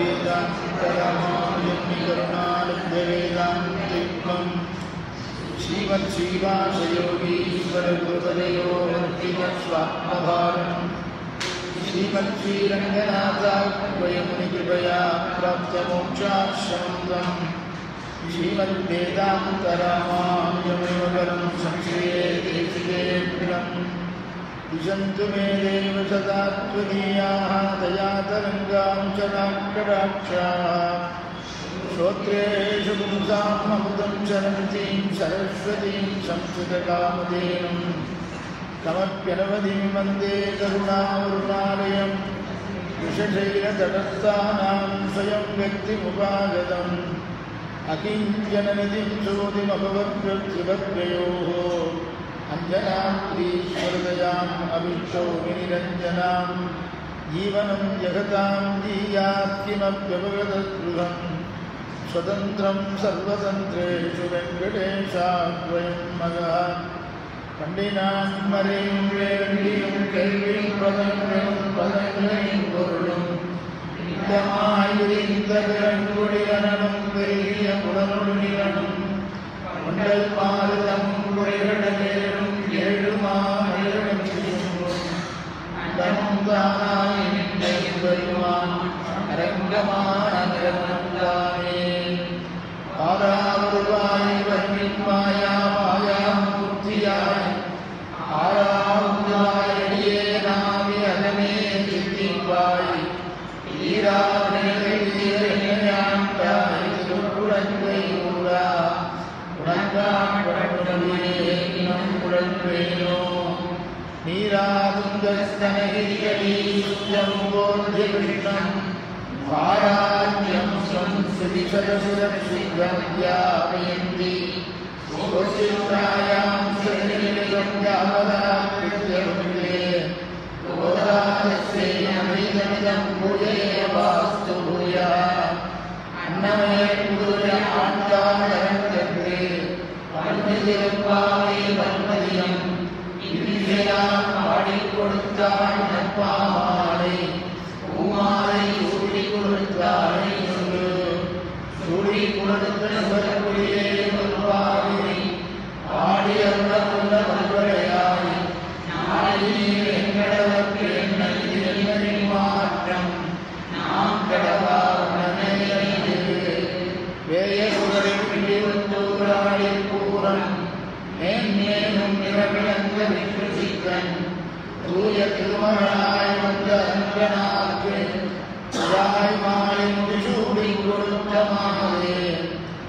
वेदान्तरामायणकरुणालब्धवेदान्तित्वं श्रीमच्छ्रीवासयोगीश्वरगुरुपदयोर्तितस्वात्मभारम् श्रीमच्छ्रीरङ्गनाथात्वयमुनिकृपया प्राप्तमोक्षाश्रमम् श्रीमद्वेदान्तरामायणमगलं संश्रये देशिकेऽग्रम् दिशन्तु मे देव सदा त्वदीयाः दयातरङ्गांशनाकटाक्षाः श्रोत्रेषु पुंसाम् अमृतं शरन्तीं सरस्वतीं संस्कृतकामधेनुं तमप्यनवधिं वन्दे करुणावरुणालयं विषशैलतटस्थानां स्वयं व्यक्तिमुपागतम् अकिञ्चननिधिं सोऽधिमभवद्वद्विभद्वयोः अञ्जनाद्रीश्वरदयाम् अभिष्टौ विनिरञ्जनां जीवनं जगतां जीयात् किमप्यपगतस्पृहम् स्वतन्त्रं सर्वतन्त्रेषु वेङ्कटेशाद्वयं मगः पण्डिनां मरेन्द्रेन्द्रियं केल्विं पदं பொருளும் இந்தமாயுரிந்தகரங்குடியனும் பெரிய புலனுடியனும் உண்டல் மாறுதம் குறைகடலேறும் ஏழுமாறும் அந்தமும் தானாய் வருவான் அரங்கமானே ஆறாவதுவாய் வன்மின் மாயா மாயாமூர்த்தியாய் ஆறாவதுவாய் அடியே நாவி அகமே சித்திப்பாய் ஈராவணையாண்டாய் திருக்குழந்தை ஊரா உணர்ந்தான் குழந்தையினம் குழந்தையோ நீராதுந்தஸ்தனகிரிகளி சுத்தம் போர்ஜ கிருஷ்ணம் பாராஜ்யம் சம்ஸ்ருதிசதசுரசித்தவித்யாபயந்தி கோசித்ராயாம் சதநிலையம் யாவதாத்யவந்தே கோதாதஸ்யே அமிதமிதம் பூஜையே வாஸ்து பூயா அன்னமய குருய ஆண்டாமரங்கே பன்னிதிருப்பாவை வன்மதியம் இந்தியான் பாடிக் கொடுத்தாள் நற்பாமாலை பூமாலை சூடி கொடுத்தாளை சொல்லு சூடி கொடுத்த நுகர்குடியே வருவாய் ஆடி அருள வல்வரையாய் நாளில் எங்கடவர்க்கு என்னின் மாற்றம் நாம் கடவா உடனே வேய குரலில் பிடிவந்தூராடி பூரம் மேன்மேலும் நிறவிழந்த விக்ரசிக்கன் தூய திருமகனாய் வந்த அன்பனாக்கு தாய் மாலை முடிசூடி கொடுத்தமானதே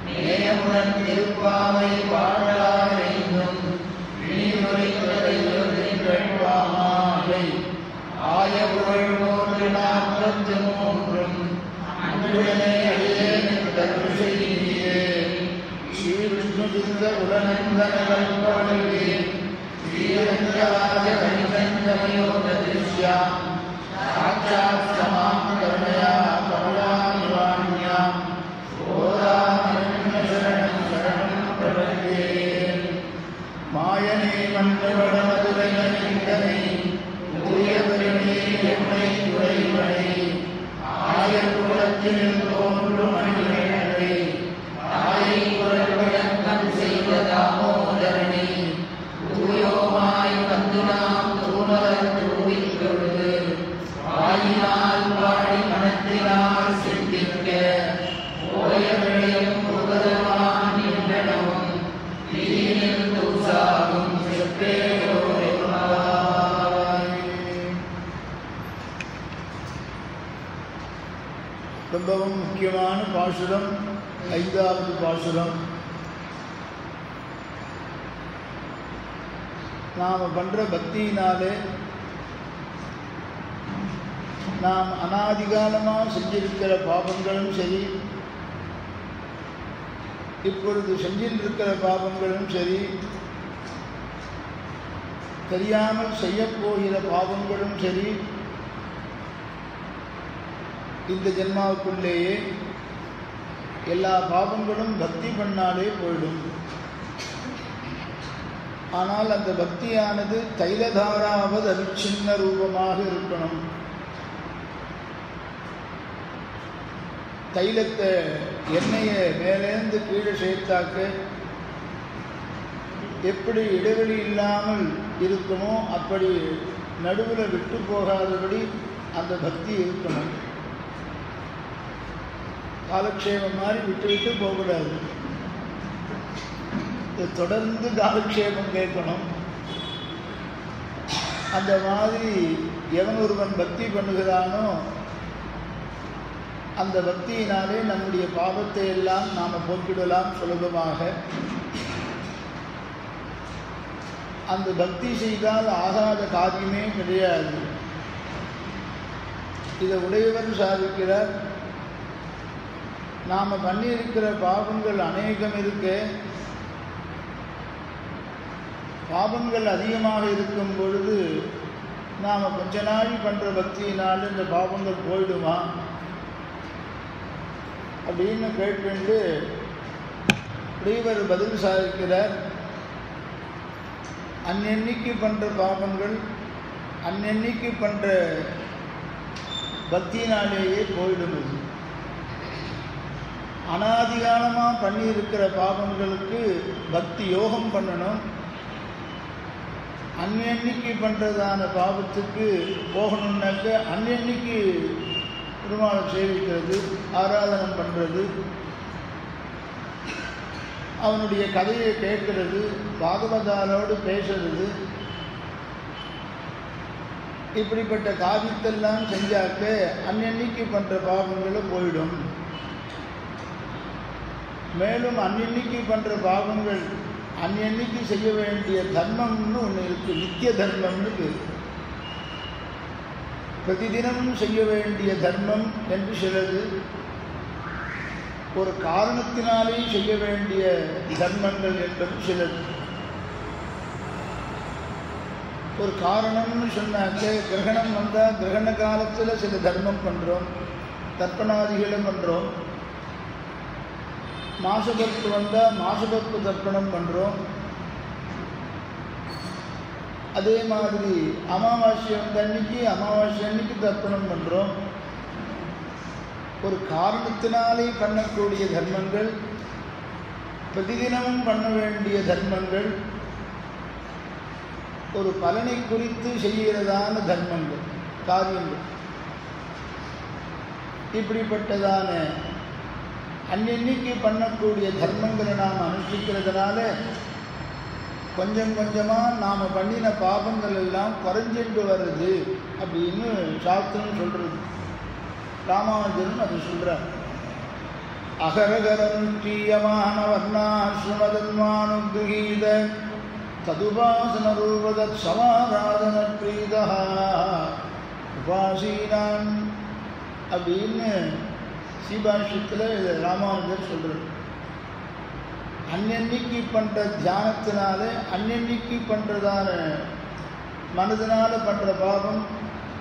நேயமுடன் திருப்பாவை பாடலாரைந்தும் நீருரைப்பாமாலை ஆய புகழ் 143 அன்புடனே அடியே தர்ம செய்தியே ஸ்ரீ விஷ்ணு சித்த உலநந்தனகள் பாடலே ஸ்ரீரங்கராஜ கணிதஞ்சமயோக திருஷ்யாம் சாட்சாத் சமாம் கருணையா கமலாநிவாண்யாம் ஓராமரண்ய சரணம் சரணம் பிரபந்தே மாயனே மன்னவட மதுரையனை தூயவரினே எம்மை துறைவனை ஆயர் குலத்தில் தோன்றும் அணிகளை தாயை குரல்வழக்கம் செய்த தாமோதரனை தூயோமாய் வந்து நாம் தூணர் தூவிக் கொண்டு வாயினால் பாடி மனத்தினால் சிந்திக்க ஓய விளையும் புகழவான் என்றனவும் தீனில் தூசாகும் ரொம்பவும் முக்கியமான பாசுரம் 5வது பாசுரம். நாம் பண்ணுற பக்தியினாலே நாம் அனாதிகாலமாக செஞ்சிருக்கிற பாபங்களும் சரி, இப்பொழுது செஞ்சிருக்கிற பாபங்களும் சரி, தெரியாமல் செய்யப்போகிற பாவங்களும் சரி, இந்த ஜென்மாவுக்குள்ளேயே எல்லா பாவங்களும் பக்தி பண்ணாலே போயிடும். ஆனால் அந்த பக்தியானது தைலதாராவது அவிச்சின்ன ரூபமாக இருக்கணும். தைலத்தை எண்ணெயை மேலேந்து கீழே சேர்த்தாக்க எப்படி இடைவெளி இல்லாமல் இருக்குமோ அப்படி நடுவில் விட்டு போகாதபடி அந்த பக்தி இருக்கணும். காலக்ஷேபம் மாதிரி விட்டு விட்டு போகக்கூடாது. தொடர்ந்து காலக்ஷேபம் கேட்கணும். அந்த மாதிரி எவன் ஒருவன் பக்தி பண்ணுகிறானோ அந்த பக்தியினாலே நம்முடைய பாவத்தை எல்லாம் நாம் போக்கிடலாம் சுலபமாக. அந்த பக்தி செய்தால் ஆகாத காரியமே கிடையாது. இதை உடையவர் சாதிக்கிறார். நாம் பண்ணியிருக்கிற பாவங்கள் அநேகம் இருக்க, பாவங்கள் அதிகமாக இருக்கும் பொழுது நாம் கொஞ்ச நாள் பண்ணுற பக்தியினால் இந்த பாவங்கள் போயிடுமா அப்படின்னு கேட்டு உடையவர் பதில் சாதிக்கிறார். அன்னன்னைக்கு பண்ணுற பாவங்கள் அன்னன்னைக்கு பண்ணுற பக்தியினாலேயே போயிடுவது. அனாதிகாலமாக பண்ணியிருக்கிற பாவங்களுக்கு பக்தி யோகம் பண்ணணும். அன்னன்னைக்கு பண்ணுறதான பாவத்துக்கு போகணுன்னாக்க அன்னன்னைக்கு பெருமாளை சேவிக்கிறது, ஆராதனம் பண்ணுறது, அவனுடைய கதையை கேட்கிறது, பாகவதாரோடு பேசுறது, இப்படிப்பட்ட காரியத்தெல்லாம் செஞ்சாக்க அன்னன்னைக்கு பண்ணுற பாவங்களும் போயிடும். மேலும் அன்னன்னைக்கு பண்ணுற பாவங்கள் அன்னன்னைக்கு செய்ய வேண்டிய தர்மம்னு ஒன்று இருக்குது. நித்திய தர்மம்னு பேர். பிரதிதினமும் செய்ய வேண்டிய தர்மம் என்று சிலது, ஒரு காரணத்தினாலே செய்ய வேண்டிய தர்மங்கள் என்பது சிலது. ஒரு காரணம்னு சொன்னாக்க கிரகணம் வந்தால் கிரகண காலத்தில் சில தர்மம் பண்ணுறோம், தர்ப்பணாதிகளும் பண்ணுறோம். மாசபத்து வந்தால் மாசபத்து தர்ப்பணம் பண்ணுறோம். அதே மாதிரி அமாவாசை வந்த அன்னைக்கு அமாவாசை அன்னைக்கு தர்ப்பணம் பண்ணுறோம். ஒரு காரணத்தினாலே பண்ணக்கூடிய தர்மங்கள், பிரதிதினமும் பண்ண வேண்டிய தர்மங்கள், ஒரு பலனை குறித்து செய்கிறதான தர்மங்கள், காரியங்கள். இப்படிப்பட்டதான அன்னன்னைக்கு பண்ணக்கூடிய தர்மங்களை நாம் அனுஷ்டிக்கிறதுனால கொஞ்சம் கொஞ்சமாக நாம் பண்ணின பாபங்கள் எல்லாம் குறைஞ்சிட்டு வருது அப்படின்னு சாஸ்திரம் சொல்கிறது. ராமானுஜன் அது சொல்கிறார். அகரகரம் தீயமான வர்ணாஸ்ரமதன்மானுகிரகீத ததுபாசன ரூபதத் சமாராதன பிரீதா உபாசீனான் அப்படின்னு சீபாஷத்தில் இதை ராமானுஜர் சொல்கிறார். அன்னன்னைக்கு பண்ணுற தியானத்தினால அன்னன்னைக்கு பண்ணுறதான மனதினால பண்ணுற பாவம்,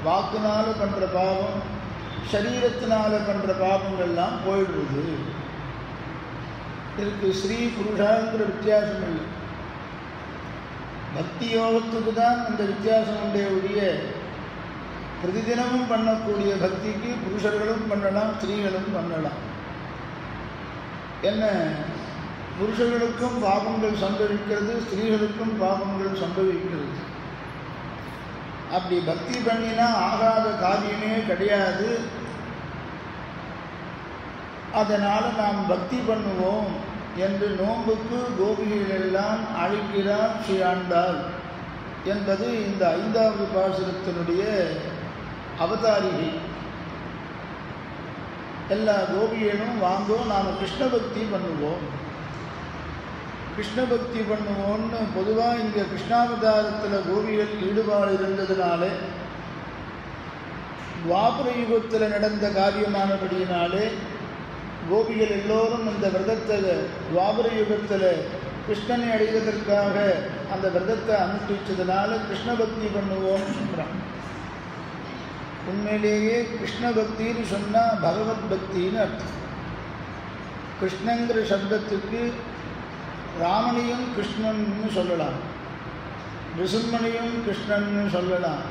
வாக்குனால பண்ணுற பாவம், சரீரத்தினால பண்ணுற பாவங்கள்லாம் போயிடுவது. இதுக்கு ஸ்ரீ புருஷாங்கிற வித்தியாசம் இல்லை. பக்தி யோகத்துக்கு தான் அந்த வித்தியாசம் உடைய ஒழிய பிரதிதினமும் பண்ணக்கூடிய பக்திக்கு புருஷர்களும் பண்ணலாம், ஸ்திரீகளும் பண்ணலாம். என்ன, புருஷர்களுக்கும் பாவங்கள் சம்பவிக்கிறது, ஸ்திரீகளுக்கும் பாவங்கள் சம்பவிக்கிறது. அப்படி பக்தி பண்ணினா ஆகாத காரியமே கிடையாது. அதனால் நாம் பக்தி பண்ணுவோம் என்று நோன்புக்கு கோபிகள் எல்லாம் அழைக்கிறார் ஸ்ரீ ஆண்டாள் என்பது இந்த 5வது பாசுரத்தினுடைய அவதாரிகை. எல்லா கோபிகளும் வாங்கோ, நாம் கிருஷ்ண பக்தி பண்ணுவோம், கிருஷ்ண பக்தி பண்ணுவோன்னு பொதுவாக இங்கே கிருஷ்ணாவதாரத்தில் கோபிகள் ஈடுபாடு இருந்ததுனால, துவாபர யுகத்தில் நடந்த காரியமானபடியினாலே கோபிகள் எல்லோரும் இந்த விரதத்தை துவாபர யுகத்தில் கிருஷ்ணனை அடைவதற்காக அந்த விரதத்தை அனுஷ்டிச்சதுனால கிருஷ்ண பக்தி பண்ணுவோம்னு சொல்கிறான். உண்மையிலேயே கிருஷ்ண பக்தின்னு சொன்னால் பகவத் பக்தின்னு அர்த்தம். கிருஷ்ணங்கிற சப்தத்துக்கு ராமனையும் கிருஷ்ணன்னு சொல்லலாம், நிருசிம்மனையும் கிருஷ்ணன்னு சொல்லலாம்,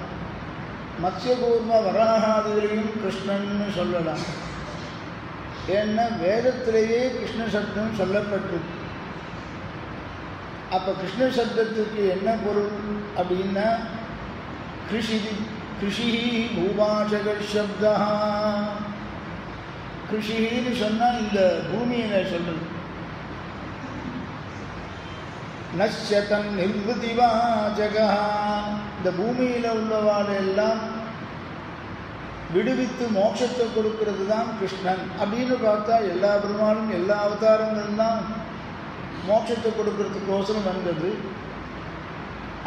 மத்ஸ்யகூர்ம வராகாதிகளையும் கிருஷ்ணன்னு சொல்லலாம். ஏன்னா வேதத்திலேயே கிருஷ்ண சப்தம் சொல்லப்பட்டிருக்கு. அப்போ கிருஷ்ண சப்தத்துக்கு என்ன பொருள் அப்படின்னா கிருஷி பூபாஷக சப்தா. கிருஷின்னு சொன்னால் இந்த பூமியில சொல்றது. நஷ்யதன் நிர்வதிவாஜகா, இந்த பூமியில் உள்ளவாளெல்லாம் விடுவித்து மோட்சத்தை கொடுக்கறது தான் கிருஷ்ணன். அப்படின்னு பார்த்தா எல்லா பெருமாளும் எல்லா அவதாரங்களும் தான் மோட்சத்தை கொடுக்கறதுக்கோசரம் வந்தது.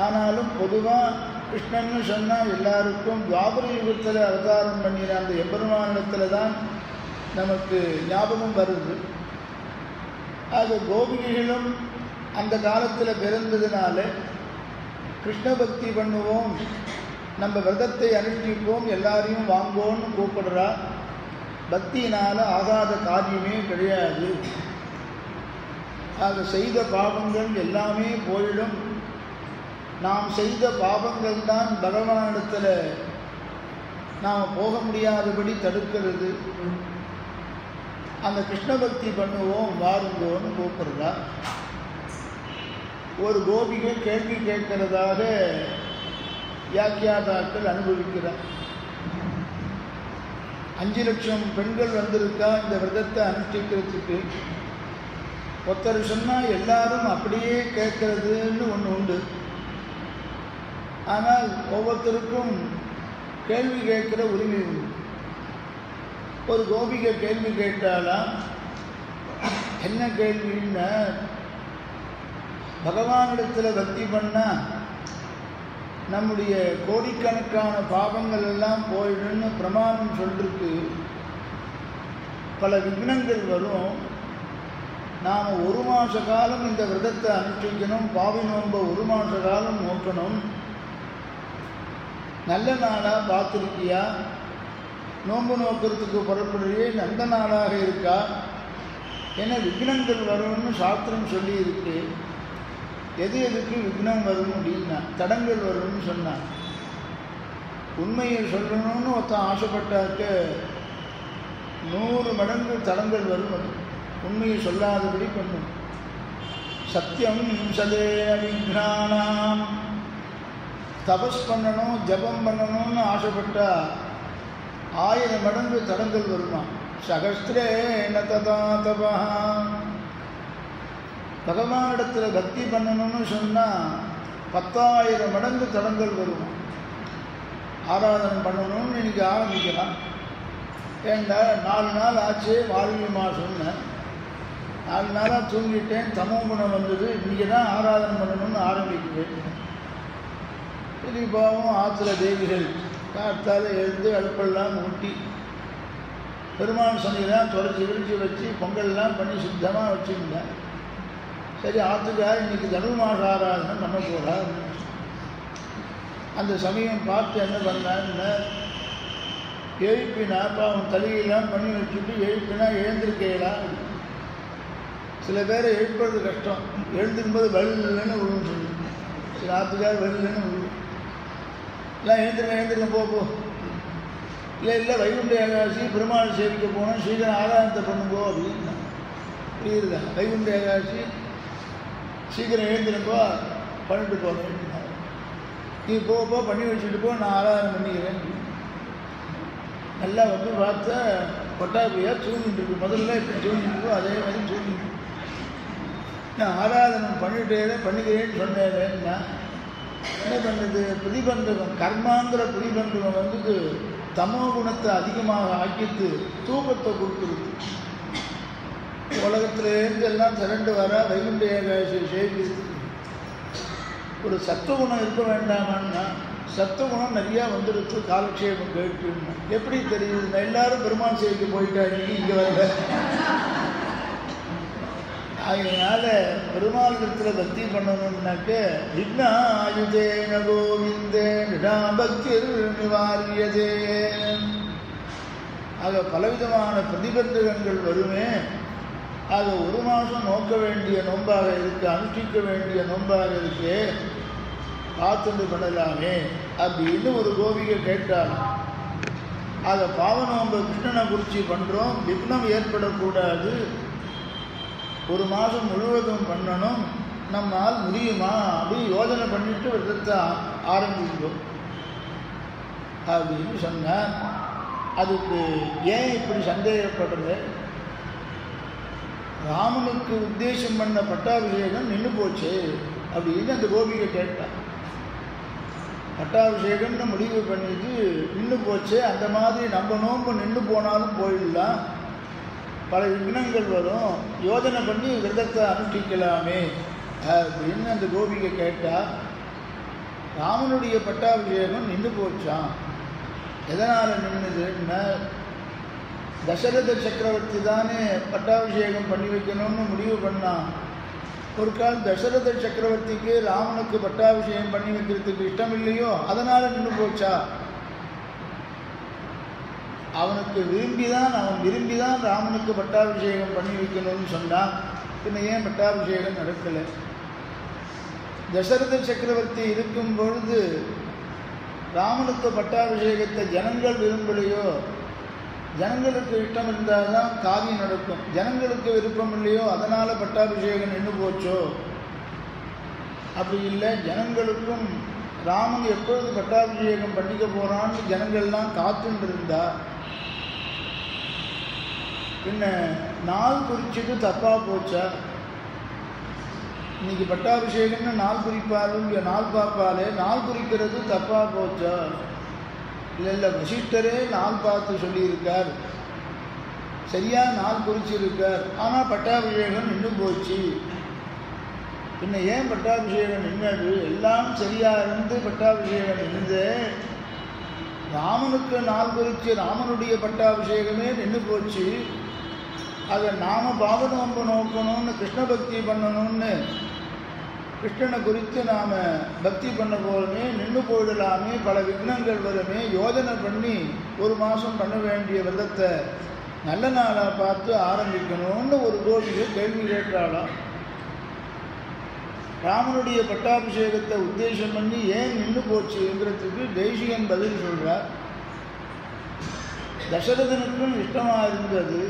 ஆனாலும் பொதுவாக கிருஷ்ணன்னு சொன்னால் எல்லாருக்கும் துவாபர யுகத்தில் அவதாரம் பண்ணின அந்த எம்பெருமானிடத்தில் தான் நமக்கு ஞாபகம் வருது. ஆக கோபிகைகளும் அந்த காலத்தில் பிறந்ததுனால கிருஷ்ண பக்தி பண்ணுவோம், நம்ம விரதத்தை அனுஷ்டிப்போம், எல்லாரையும் வாங்கோன்னு கூப்பிடுறா. பக்தியினால் ஆகாத காரியமே கிடையாது. ஆக செய்த பாவங்கள் எல்லாமே போயிடும். நாம் செய்த பாவங்கள் தான் பகவானிடத்தில் நாம் போக முடியாதபடி தடுக்கிறது. அந்த கிருஷ்ண பக்தி பண்ணுவோம் வாருங்கோன்னு கூப்பிடுறா. ஒரு கோபிகை கேள்வி கேட்கிறதாக வியாக்கியாதாக்கள் அனுபவிக்கிறார். 5 லட்சம் பெண்கள் வந்திருக்கா இந்த விரதத்தை அனுஷ்டிக்கிறதுக்கு. ஒருத்தர் சொன்னால் எல்லாரும் அப்படியே கேட்கறதுன்னு ஒன்று உண்டு. ஆனால் ஒவ்வொருத்தருக்கும் கேள்வி கேட்கிற உரிமை உண்டு. ஒரு கோபிகை கேள்வி கேட்டாலாம். என்ன கேள்வின்னா, பகவானிடத்தில் பக்தி பண்ணால் நம்முடைய கோடிக்கணக்கான பாவங்கள் எல்லாம் போயிடுன்னு பிரமாணம் சொல்லிருக்கு. பல விக்னங்கள் வரும். நாம் 1 மாத காலம் இந்த விரதத்தை அனுஷ்டிக்கணும், பாவி நோன்பை 1 மாத காலம் நோக்கணும். நல்ல நாளாக பார்த்துருக்கியா? நோன்பு நோக்கிறதுக்கு புறப்படுறியே நல்ல நாளாக இருக்கா? ஏன்னா விக்னங்கள் வரும்னு சாஸ்திரம் சொல்லியிருக்கு. எது எதுக்கு விக்னம் வரும் அப்படின்னா தடங்கள் வரும்னு சொன்னான். உண்மையை சொல்லணும்னு ஒருத்தன் ஆசைப்பட்டாக்க 100 மடங்கு தடங்கள் வரும். அது உண்மையை சொல்லாதபடி பண்ணும். சத்தியம் சதே விக்னானாம். தபஸ் பண்ணணும், ஜபம் பண்ணணும்னு ஆசைப்பட்டா 1000 மடங்கு தடங்கள் வருமா. சகஸ்திரே நததா தபா. பகவானிடத்தில் பக்தி பண்ணணும்னு சொன்னால் 10,000 மடங்கு தடங்கள் வருமா. ஆராதனை பண்ணணும்னு இன்றைக்கி ஆரம்பிக்கலாம். ஏண்டா 4 நாள் ஆச்சு வாழ்வி மாதம்னு 4 நாளாக தூங்கிட்டேன், தமோ குணம் வந்தது, இன்றைக்கி தான் ஆராதனை பண்ணணும்னு ஆரம்பிக்குவேன். பாவம் ஆற்றுல தேவிகள் காத்தால் எழுந்து அடுப்பெல்லாம் ஊட்டி பெருமாள் சன்னிதான் தொடச்சி விரிச்சு வச்சு பொங்கல்லாம் பண்ணி சுத்தமாக வச்சுருந்தேன். சரி, ஆற்றுக்கார் இன்றைக்கி தனுர்மாச ஆராதனை பண்ண போகிறார். அந்த சமயம் பார்த்து என்ன பண்ணான்னு எழுப்பினா, பாவம் தலையெல்லாம் பண்ணி வச்சுட்டு எழுப்பினா எழுந்திருக்கலாம். சில பேரை எழுப்புறது கஷ்டம். எழுந்திருக்கும்போது வல்லுன்னு விழுன்னு சொல்லி சில ஆற்றுக்கார் வல்லுன்னு விழு. எல்லாம் எழுந்திருக்க போ. இல்லை வைகுண்ட ஏகாதசி பெருமாள் சேவிக்க போனோம், சீக்கிரம் ஆராதனத்தை பண்ணுங்கோ அப்படின்னா புரியுதுதா. வைகுண்ட ஏகாதசி சீக்கிரம் எழுந்திருப்போ பண்ணிட்டு போகிறேன். நீ போ பண்ணி வச்சுட்டு போ, நான் ஆராதனை பண்ணிக்கிறேன். நல்லா வந்து பார்த்தா கொட்டாப்பியாக தூங்கிட்டு இருக்கு. முதல்ல இப்போ தூங்கிட்டு அதே மாதிரி தூங்கிட்டு நான் ஆராதனை பண்ணிக்கிறேன்னு சொன்னேன்னா என்ன பண்ணுறது? பிரதிபந்தகம், கர்மாங்கிற பிரதிபந்தகம் வந்து தமோ குணத்தை அதிகமாக ஆக்கிட்டு தூக்கத்தை கொடுத்துருக்கு. உலகத்திலேருந்து எல்லாம் திரண்டு வர வைகுண்ட ஏகாதசி சேவிக்கிறது. ஒரு சத்துவகுணம் இருக்க வேண்டாமான்னா சத்துவகுணம் நிறையா வந்துடுச்சு. காலக்ஷேபம் கேட்டுன்னு எப்படி தெரியுது? எல்லாரும் பெருமாள் சேவிக்க போயிட்டாங்க, இங்கே வரல. அதனால பெருமாளிடத்தில் பக்தி பண்ணணும்னாக்க விக்னா ஆயுதேன கோவிந்தே நிடாபக்திர் நிவாரியதே. ஆக பலவிதமான பிரதிபந்தகங்கள் வருமே. ஆக 1 மாதம் நோக்க வேண்டிய நோன்பாக இருக்கு, அனுஷ்டிக்க வேண்டிய நோன்பாக இருக்கு, பார்த்துட்டு பண்ணலாமே அப்படின்னு ஒரு கோபிகை கேட்டாங்க. அதை பாவனோம்ப கிருஷ்ணனை குறித்து பண்ணுறோம், விக்னம் ஏற்படக்கூடாது, ஒரு மாதம் முழுவதும் பண்ணணும், நம்மால் முடியுமா அப்படின்னு யோஜனை பண்ணிட்டு விரதத்தை ஆரம்பிக்கிறோம் அப்படின்னு சொன்னார். அதுக்கு ஏன் இப்படி சந்தேகப்படுறது? ராமனுக்கு உத்தேசம் பண்ண பட்டாபிஷேகம் நின்று போச்சு அப்படின்னு அந்த கோபிகை கேட்டான். பட்டாபிஷேகம்னு முடிவு பண்ணிட்டு நின்று போச்சு, அந்த மாதிரி நம்ம நோன்பு நின்று போனாலும் போயிடலாம், பல விக்னங்கள் வரும், யோஜனை பண்ணி விரதத்தை அனுஷ்டிக்கலாமே அப்படின்னு அந்த கோபிகை கேட்டால், ராமனுடைய பட்டாபிஷேகம் நின்று போச்சான். எதனால் நின்றுதுன்னா, தசரத சக்கரவர்த்தி தானே பட்டாபிஷேகம் பண்ணி வைக்கணும்னு முடிவு பண்ணான். ஒரு கால் தசரத சக்கரவர்த்திக்கு ராமனுக்கு பட்டாபிஷேகம் பண்ணி வைக்கிறதுக்கு இஷ்டம் இல்லையோ, அதனால் நின்று போச்சா? அவன் விரும்பிதான் ராமனுக்கு பட்டாபிஷேகம் பண்ணி வைக்கணும்னு சொன்னான். பின்ன ஏன் பட்டாபிஷேகம் நடக்கலை? தசரத சக்கரவர்த்தி இருக்கும் பொழுது ராமனுக்கு பட்டாபிஷேகத்தை ஜனங்கள் விரும்பலையோ, ஜனங்களுக்கு இஷ்டம் இருந்தால் தான் காரியம் நடக்கும், ஜனங்களுக்கு விருப்பம் இல்லையோ அதனால் பட்டாபிஷேகம் நின்று போச்சோ? அப்படி இல்லை, ஜனங்களுக்கும் ராமன் எப்பொழுது பட்டாபிஷேகம் பண்ணிக்க போகிறான்னு ஜனங்கள்லாம் காத்துட்டு இருந்தா, பின்ன நாள் குறிச்சிட்டு தப்பாக போச்சா? இன்னைக்கு பட்டாபிஷேகம்னு நாள் குறிப்பாலும் இங்கே நாள் பார்ப்பாலே நாள் குறிக்கிறது தப்பாக போச்சா? இல்லை வசிஷ்டரே நாள் பார்த்து சொல்லியிருக்கார், சரியாக நாள் குறிச்சிருக்கார், ஆனால் பட்டாபிஷேகம் நின்று போச்சு. பின்ன ஏன் பட்டாபிஷேகம் நின்னது? எல்லாம் சரியாக இருந்து பட்டாபிஷேகம் நின்று ராமனுக்கு நாள் குறித்து ராமனுடைய பட்டாபிஷேகமே நின்று போச்சு. அதை நாம் பாவனோம்பு நோக்கணும்னு கிருஷ்ண பக்தி பண்ணணும்னு கிருஷ்ணனை குறித்து நாம் பக்தி பண்ண போலுமே நின்று போயிடலாமே, பல விக்னங்கள் வருமே, யோஜனை பண்ணி ஒரு மாதம் பண்ண வேண்டிய விரதத்தை நல்ல நாளாக பார்த்து ஆரம்பிக்கணும்னு ஒரு கோபிகை கேள்வி கேட்டாலாம். ராமனுடைய பட்டாபிஷேகத்தை உத்தேசம் பண்ணி ஏன் நின்று போச்சுங்கிறதுக்கு தேசிகன் பதில் சொல்கிறார். தசரதனுக்கும் இஷ்டமாக இருந்தது,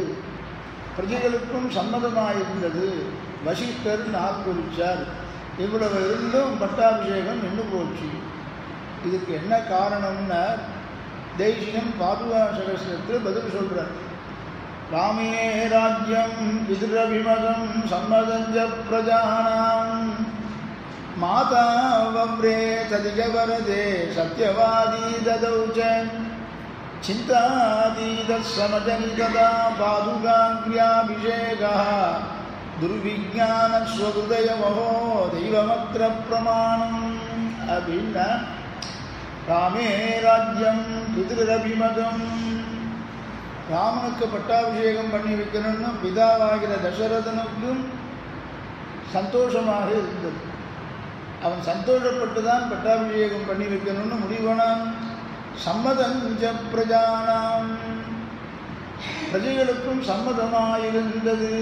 பிரஜைகளுக்கும் சம்மதமாக இருந்தது, வசிஷ்டர் நாள் குறிச்சார், இவ்வளவு இருந்தும் பட்டாபிஷேகம் நின்று போச்சு. இதுக்கு என்ன காரணம்னா தேசிகன் பாதுகா சகஸ்ரத்தில் பதில் சொல்கிறார். ராமே ராஜ்யம் விதுரபிமதம் சம்மதஞ்ச பிரஜானாம் மாதா வவ்ரே ததிகவரதே சத்யவாதி ததௌச்ச சிந்தாதீதசமஜனிததா பாதுகாக்ரியாபிஷேகः துர்விஜானஸ்வஹுதயமஹோ தெய்வமத்ர பிரமாணம் அப்படின்னா, ராமே ராஜ்யம் பிதிரபிமதம், ராமனுக்கு பட்டாபிஷேகம் பண்ணி வைக்கணும்னு பிதாவாகிற தசரதனுக்கும் சந்தோஷமாக இருந்தது. அவன் சந்தோஷப்பட்டு தான் பட்டாபிஷேகம் பண்ணி வைக்கணும்னு முடிவானான். சம்மதஞ்ச பிரஜானாம், பிரஜைகளுக்கும் சம்மதமாயிருந்தது.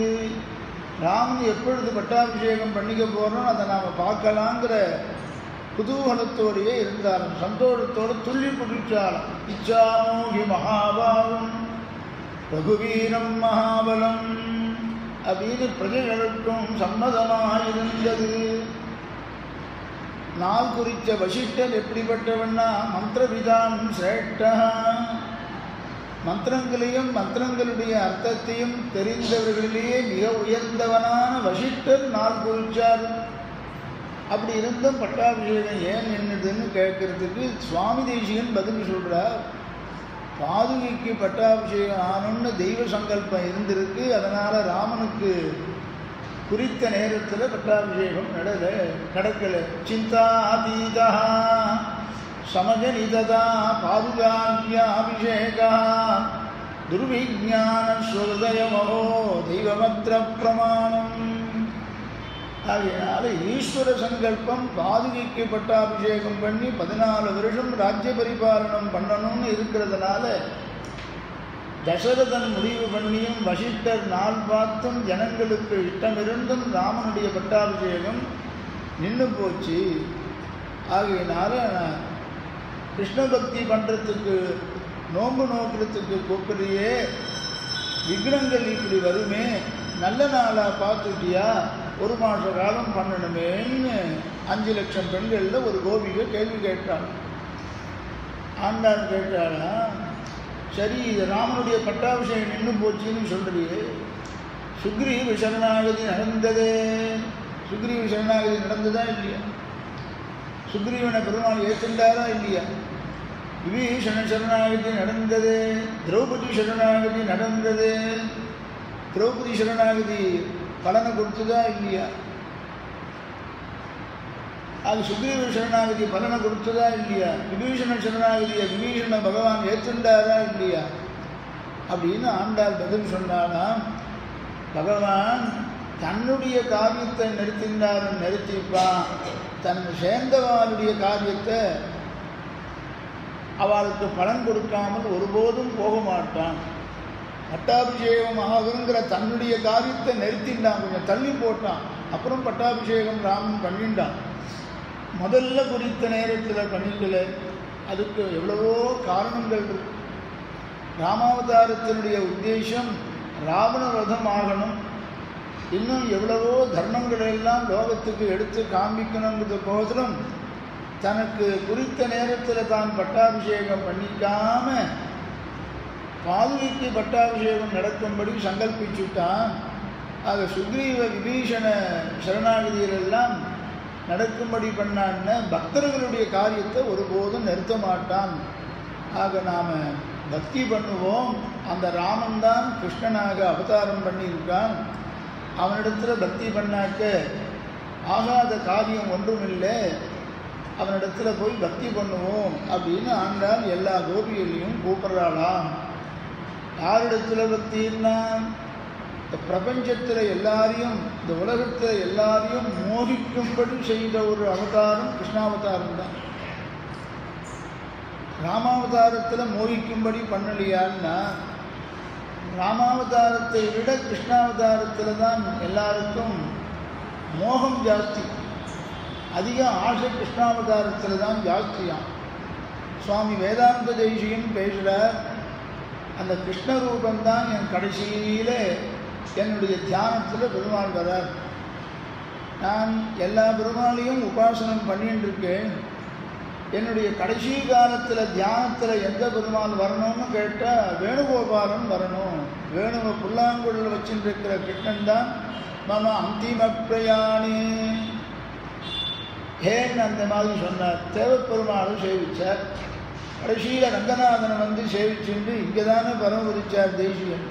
ராமன் எப்பொழுது பட்டாபிஷேகம் பண்ணிக்க போகிறோம் அதை நாம் பார்க்கலாங்கிற குதூகலத்தோடையே இருந்தாலும், சந்தோஷத்தோடு துள்ளி பிடிச்சாலும். இச்சாமோகி மகாபாவம் ரகுவீரம் மகாபலம் அப்படின்னு பிரஜைகளுக்கும் சம்மதமாயிருந்தது. நாள் குறித்த வசிஷ்டர் எப்படிப்பட்டவன்னா மந்திரவிதாம் சிரேஷ்டா, மந்திரங்களையும் மந்திரங்களுடைய அர்த்தத்தையும் தெரிந்தவர்களிலேயே மிக உயர்ந்தவனான வசிஷ்டர் நாள் குறிச்சார். அப்படி இருந்தும் பட்டாபிஷேகம் ஏன் நின்றுதுன்னு கேட்கறதுக்கு சுவாமி தேசிகன் பதில் சொல்கிறார். பாதுகைக்கு பட்டாபிஷேகம் ஆனோன்னு தெய்வ சங்கல்பம் இருந்திருக்கு, அதனால் ராமனுக்கு குறித்த நேரத்தில் பட்டாபிஷேகம் நடக்கலை. சிந்தாதீதா சமஜனிததா பாதுகாக்ரியாபிஷேகா துர்விஜானஸ்வஹுதயமஹோ தெய்வமத்ர பிரமாணம். ஆகையினால ஈஸ்வர சங்கல்பம் பாதுகைக்கு பட்டாபிஷேகம் பண்ணி 14 வருஷம் ராஜ்ய பரிபாலனம் பண்ணணும்னு இருக்கிறதுனால தசரதன் முடிவு பண்ணியும் வசிஷ்டர் நாள் பார்த்தும் ஜனங்களுக்கு இஷ்டமிருந்தும் ராமனுடைய பட்டாபிஷேகம் நின்று போச்சு. ஆகையினால கிருஷ்ண பக்தி பண்ணுறதுக்கு நோன்பு நோக்கிறதுக்கு கூப்பிடுறியே, விக்னங்கள் இப்படி வருமே, நல்ல நாளாக பார்த்துட்டியா, ஒரு மாத காலம் பண்ணணுமேன்னு 5 லட்சம் பெண்களில் ஒரு கோபிகை கேள்வி கேட்டாள். ஆண்டாள் கேட்டாளா, சரி இது ராமனுடைய பட்டாபிஷேகம் நின்று போச்சுன்னு சொல்றியே, சுக்ரீவ சரணாகதி நடந்ததே, சுக்ரீவ சரணாகதி நடந்ததா இல்லையா? சுக்ரீவனை பெருமாள் ஏற்றுண்டாரா இல்லையா? விபீஷண சரணாகதி நடந்தது, திரௌபதி சரணாகதி நடந்தது, திரௌபதி சரணாகதி பலனை கொடுத்ததா இல்லையா? அது சுக்ரீவ சரணாகதி பலனை கொடுத்ததா இல்லையா? விபீஷண சரணாகதியை விபீஷண பகவான் ஏற்றுண்டாரா இல்லையா அப்படின்னு ஆண்டாள் பதில் சொன்னாலாம். பகவான் தன்னுடைய காரியத்தை நிறுத்தினாரும் நிறுத்திப்பான், தன் சேர்ந்தவாளுடைய காரியத்தை அவளுக்கு பலன் கொடுக்காமல் ஒருபோதும் போக மாட்டான். பட்டாபிஷேகம் ஆகுங்கிற தன்னுடைய காரியத்தை நிறுத்திண்டான், கொஞ்சம் தள்ளி போட்டான். அப்புறம் பட்டாபிஷேகம் ராமன் பண்ணிண்டான். முதல்ல குறித்த நேரத்தில் பண்ணிக்கல, அதுக்கு எவ்வளவோ காரணங்கள் இருக்கு. ராமாவதாரத்தினுடைய உத்தேசம் ராவண வதம் ஆகணும், இன்னும் எவ்வளவோ தர்மங்களெல்லாம் லோகத்துக்கு எடுத்து காண்பிக்கணுங்கிறதுக்கோசரம் தனக்கு குறித்த நேரத்தில் தான் பட்டாபிஷேகம் பண்ணிக்காம பாதுகைக்கு பட்டாபிஷேகம் நடக்கும்படி சங்கல்பிச்சுட்டான். ஆக சுக்ரீவ விபீஷண சரணாகதியிலெல்லாம் நடக்கும்படி பண்ணான்னு பக்தர்களுடைய காரியத்தை ஒருபோதும் நிறுத்த மாட்டான். ஆக நாம் பக்தி பண்ணுவோம். அந்த ராமன் தான் கிருஷ்ணனாக அவதாரம் பண்ணியிருக்கான். அவனிடத்தில் பக்தி பண்ணாக்க ஆகாத காரியம் ஒன்றுமில்லை, அவனிடத்தில் போய் பக்தி பண்ணுவோம் அப்படின்னு ஆண்டாள் எல்லா கோபிகளையும் கூப்பிட்றாளாம். யாரிடத்தில் பக்தின்னா, இந்த பிரபஞ்சத்தில் எல்லாரையும், இந்த உலகத்தில் எல்லாரையும் மோகிக்கும்படி செய்த ஒரு அவதாரம் கிருஷ்ணாவதாரம் தான். ராமாவதாரத்தில் மோகிக்கும்படி பண்ணலையான்னா, ராமாவதாரத்தை விட கிருஷ்ணாவதாரத்தில் தான் எல்லாருக்கும் மோகம் ஜாஸ்தி, அதிக ஆசை கிருஷ்ணாவதாரத்தில் தான் ஜாஸ்தியாம். சுவாமி வேதாந்த தேசிகன் பேசுகிறார், அந்த கிருஷ்ண ரூபந்தான் என் கடைசியில் என்னுடைய தியானத்தில் பெருமாள் வரார். நான் எல்லா பெருமாளையும் உபாசனம் பண்ணிட்டு இருக்கேன். என்னுடைய கடைசி காலத்தில் தியானத்தில் எந்த பெருமாள் வரணும்னு கேட்டால் வேணுகோபாலன் வரணும். வேணுவை புல்லாங்குழல் வச்சுட்டு இருக்கிற கிருஷ்ணன் தான் மம அந்திம பிரயாணி ஏன்னு அந்த மாதிரி சொன்னார். தேவப்பெருமாளும் சேவிச்சார். கடைசியில் ரங்கநாதனை வந்து சேவிச்சுட்டு இங்கே தானே பரமபதிச்சார் தேசியன்.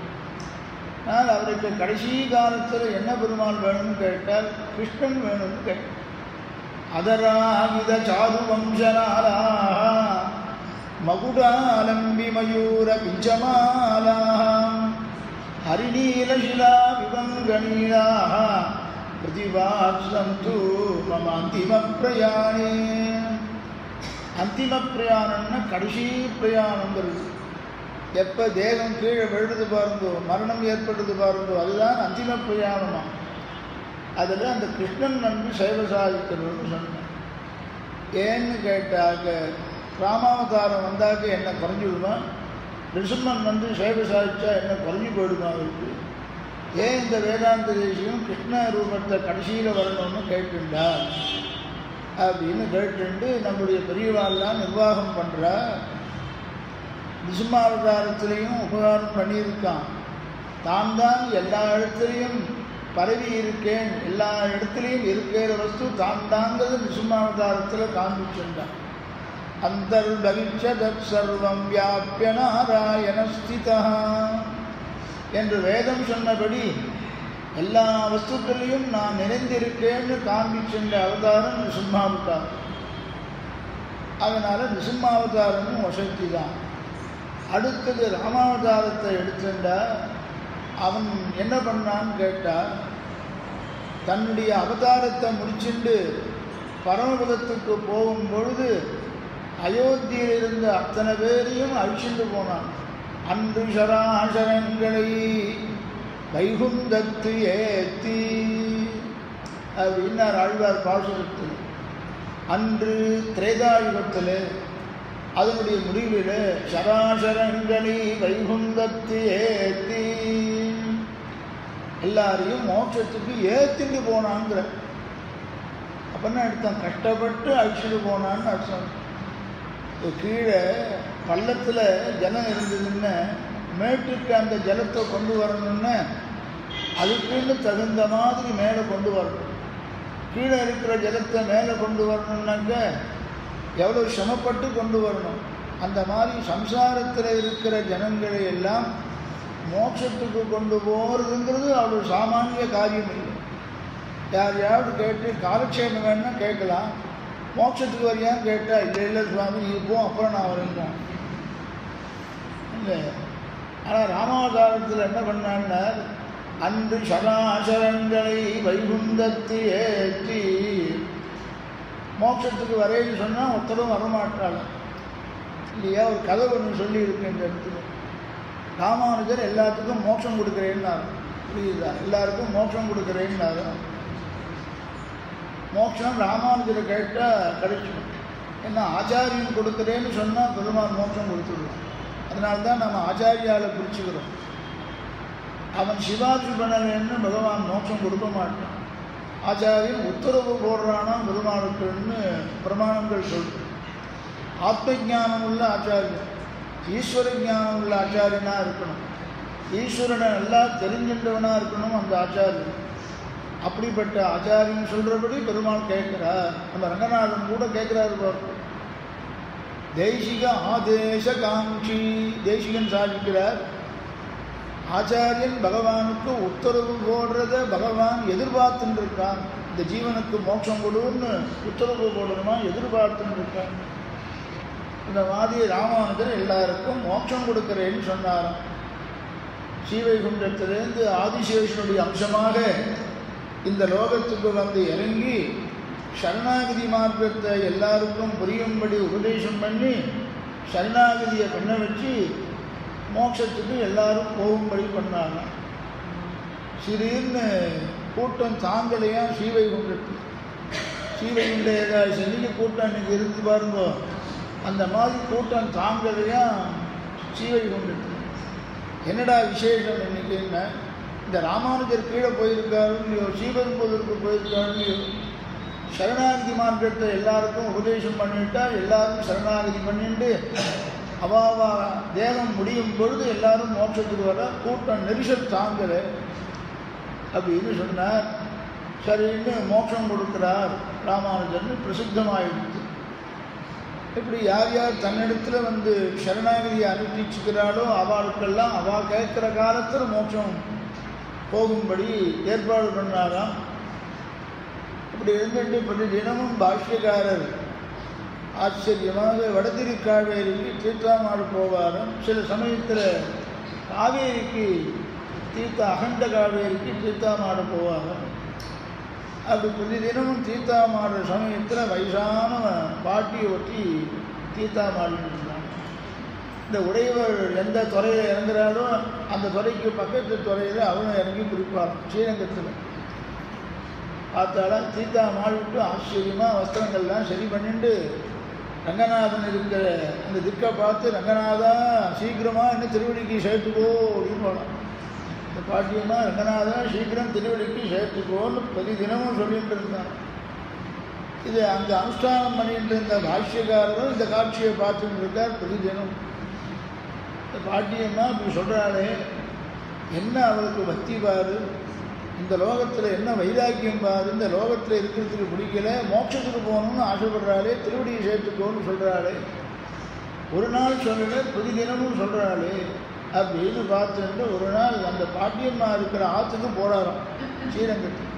ஆனால் அவருக்கு கடைசி காலத்தில் என்ன பெருமாள் வேணும்னு கேட்டால் கிருஷ்ணன் வேணும்னு கேட்டார். அதராவித சாரு வம்சநாளா மகுடாலம்பி மயூர பிஞ்சமாலா ஹரிநீலசிலா விபங்கணீலா பிரதிவாசந்து மம அந்திம பிரயாணே. அந்திம பிரயாணம்னா கடைசி பிரயாணங்கிறது. எப்போ தேகம் கீழே விழுது பாருங்கோ, மரணம் ஏற்படுது பாருங்கோ, அதுதான் அந்திம பிரயாணமா. அதில் அந்த கிருஷ்ணன் வந்து சேவை சாதிக்கணும்னு சொன்னேன். ஏன்னு கேட்டாக்க, ராமாவதாரம் வந்தாக்க என்ன குறைஞ்சிடுமா, ரிஷம்மன் வந்து சேவை சாதிச்சா என்ன குறைஞ்சி போயிடுமா அவருக்கு? ஏன் இந்த வேதாந்த தேசியம் கிருஷ்ண ரூபத்தை கடைசியில் வரணும்னு கேட்டுண்டா அப்படின்னு கேட்டுண்டு நம்முடைய பெரியவாள்லாம் நிர்வாகம் பண்ணுறா. நிருசிம்மாவதாரத்திலையும் உபகாரம் பண்ணியிருக்கான். தான் தான் எல்லா இடத்துலையும் பரவி இருக்கேன், எல்லா இடத்துலையும் இருக்கிற வஸ்து தான் தாங்கிறது நிருசிம்மாவதாரத்தில் காண்பிச்சுட்டான். அந்தர்பவிச்ச தத் சர்வம் வியாபிய நாராயணஸ்திதா என்று வேதம் சொன்னபடி எல்லா வஸ்துக்களையும் நான் நிறைந்திருக்கேன்னு காண்பிச்சென்ற அவதாரம் நிருசிம்மாவதாரம். அதனால் நிருசிம்மாவதாரமும் வசதி தான். அடுத்தது ராமாவதாரத்தை எடுத்துட்டா அவன் என்ன பண்ணான்னு கேட்டால், தன்னுடைய அவதாரத்தை முடிச்சுண்டு பரமபதத்துக்கு போகும் பொழுது அயோத்தியில் இருந்த அத்தனை பேரையும் அழிச்சுட்டு போனான். அன்று சராசரங்களை வைகுந்தத்து ஏத்தி அப்படின்னார் ஆழ்வார் பாசுரத்தில். அன்று திரேதாயுகத்தில் அதனுடைய முடிவில் சராசரங்களி வைகுந்தத்து ஏத்தி எல்லாரையும் மோட்சத்துக்கு ஏற்றிட்டு போனாங்கிற. அப்படின்னா அர்த்தம் கஷ்டப்பட்டு அழிச்சுட்டு போனான்னு அர்த்தம். கீழே பள்ளத்தில் ஜலம் இருந்ததுன்னு மேட்டுக்கு அந்த ஜலத்தை கொண்டு வரணும்னு அதுக்குன்னு தகுந்த மாதிரி மேலே கொண்டு வரணும். கீழே இருக்கிற ஜலத்தை மேலே கொண்டு வரணும்னாக்க எவ்வளோ சிரமப்பட்டு கொண்டு வரணும். அந்த மாதிரி சம்சாரத்தில் இருக்கிற ஜனங்களை எல்லாம் மோட்சத்துக்கு கொண்டு போகிறதுங்கிறது அவ்வளோ சாமானிய காரியம் இல்லை. யாரையாவது கேட்டு காலக்ஷேபம் வேணும்னா கேட்கலாம், மோட்சத்துக்கு வரையான்னு கேட்டால் இல்லை இல்லை சுவாமி இருப்போம் அப்புறம் நான் வரேன் இல்லை. ஆனால் ராமாவதாரத்தில் என்ன பண்ணான்னா அன்று சராசரங்களை வைகுந்தத்து ஏற்றி மோட்சத்துக்கு வரைன்னு சொன்னால் ஒருத்தரும் வரமாட்டாள் இல்லையா. ஒரு கதை ஒன்று சொல்லியிருக்கு இந்த இடத்துல. ராமானுஜர் எல்லாத்துக்கும் மோட்சம் கொடுக்குறேன்னாரு, புரியுதா? எல்லாருக்கும் மோட்சம் கொடுக்குறேன்னாரு. மோட்சம் ராமானுஜரை கேட்டால் கிடைச்சிடும். ஏன்னா ஆச்சாரியன் கொடுக்குறேன்னு சொன்னால் பெருமாள் மோட்சம் கொடுத்துடுவோம். அதனால்தான் நம்ம ஆச்சாரியாவை பிடிச்சிக்கிறோம். அவன் சிவாஜி பண்ணலன்னு பகவான் மோட்சம் கொடுக்க மாட்டான். ஆச்சாரியன் உத்தரவு போடுறானா பெருமாளுக்குன்னு பிரமாணங்கள் சொல்லுது. ஆத்ம ஞானம் உள்ள ஆச்சாரியன், ஈஸ்வர ஞானம் உள்ள ஆச்சாரியனாக இருக்கணும். ஈஸ்வரனை எல்லாம் தெரிஞ்சின்றவனாக இருக்கணும் அந்த ஆச்சாரியன். அப்படிப்பட்ட ஆச்சாரியன் சொல்கிறபடி பெருமாள் கேட்குறார். நம்ம ரங்கநாதன் கூட கேட்குறாரு பார்ப்போம். தேசிக ஆதேச காஞ்சி தேசிகன் சாதிக்கிறார். ஆச்சாரியன் பகவானுக்கு உத்தரவு போடுறத பகவான் எதிர்பார்த்துன்னு இருக்கான். இந்த ஜீவனுக்கு மோட்சம் கொடுன்னு உத்தரவு போடணுமா எதிர்பார்த்துன்னு இருக்கான். இந்த மாதிரி ராமானுஜர் எல்லாருக்கும் மோட்சம் கொடுக்குறேன்னு சொன்னாராம். ஸ்ரீவைகுண்டத்திலேருந்து ஆதிசேஷனுடைய அம்சமாக இந்த லோகத்துக்கு வந்து இறங்கி சரணாகதி மார்க்கத்தை எல்லாருக்கும் புரியும்படி உபதேசம் பண்ணி சரணாகதியை பண்ண வச்சு மோட்சத்துக்கு எல்லாரும் போகும்படி பண்ணாங்க. திடீர்னு கூட்டம் தாங்கலையா ஸ்ரீவைகுண்டத்துக்கு. ஸ்ரீவைகுண்ட ஏகாதசிக்கு கூட்டம் இன்னைக்கு இருந்து பாருங்க, அந்த மாதிரி கூட்டம் தாங்கலையா ஸ்ரீவைகுண்டத்துக்கு. என்னடா விசேஷம் இன்னைக்கு? என்ன இந்த ராமானுஜர் கீழே போயிருக்காரு இல்லையோ, ஸ்ரீபெரும்புதூருக்கு போயிருக்காரு இல்லையோ, சரணாகதி மார்க்கத்தை எல்லாருக்கும் உபதேசம் பண்ணிட்டா எல்லாரும் சரணாகதி பண்ணிட்டு அவாவா தேகம் முடியும் பொழுது எல்லாரும் மோட்சத்துக்கு வர கூட்டம் நெரிசல் தாங்கலை அப்படின்னு சொன்னார். சரின்னு மோட்சம் கொடுக்கிறார் ராமானுஜர்னு பிரசித்தமாயிடுச்சு. இப்படி யார் யார் தன்னிடத்தில் வந்து சரணாகதியை அனுஷ்டிச்சுக்கிறாளோ அவளுக்கெல்லாம் அவள் கேட்குற காலத்தில் மோட்சம் போகும்படி ஏற்பாடு பண்ணாராம். இப்படி இருந்துட்டு பிரதி தினமும் பாஷ்யக்காரர் ஆச்சரியமாக வடதிருக்காவேரிக்கு தீர்த்தாமாடு போவாராம். சில சமயத்தில் காவேரிக்கு அகண்ட காவேரிக்கு தீர்த்தாமாட போவாராம். அப்படி பிரதி தினமும் தீர்த்தாமாடுற சமயத்தில் வயசான பாட்டியை ஒட்டி தீர்த்தாமாடின்னு இருந்தாங்க. இந்த உடையவர் எந்த துறையில் இறங்குறாரோ அந்த துறைக்கு பக்கத்து துறையில் அவனும் இறங்கி குறிப்பார். ஸ்ரீரங்கத்தில் பார்த்தாலும் தீர்த்தா மாடிவிட்டு ஆச்சரியமாக வஸ்திரங்கள்லாம் சரி பண்ணிட்டு ரங்கநாதன் இருக்கிற அந்த திக்கை பார்த்து ரங்கநாதா சீக்கிரமாக இன்னும் திருவடிக்கு சேர்த்துக்கோ அப்படின்னு போகலாம். இந்த பாட்டியம்மா ரங்கநாதா சீக்கிரம் திருவடிக்கு சேர்த்துக்கோன்னு பிரதி தினமும் சொல்லிட்டு இருந்தான். இது அங்கே அனுஷ்டானம் பண்ணிட்டு இருந்த பாஷ்யக்காரரும் இந்த காட்சியை பார்த்துட்டு இருக்கார் பிரதி தினம். இந்த பாட்டியம்மா இப்படி சொல்கிறாளே, என்ன அவளுக்கு பக்தி பாரு, இந்த லோகத்தில் என்ன வைராக்கியம் பாரு, இந்த லோகத்தில் இருக்கிறதுக்கு பிடிக்கல, மோட்சத்துக்கு போகணும்னு ஆசைப்படுறாளே, திருவடியை சேர்த்துக்கோன்னு சொல்கிறாளே, ஒரு நாள் சொல்லலை பிரதி தினமும் சொல்கிறாளே அப்படின்னு பார்த்துட்டு ஒரு நாள் அந்த பாட்டியம்மா இருக்கிற ஆற்றுக்கு போகிறாராம் ஸ்ரீரங்கத்துக்கு.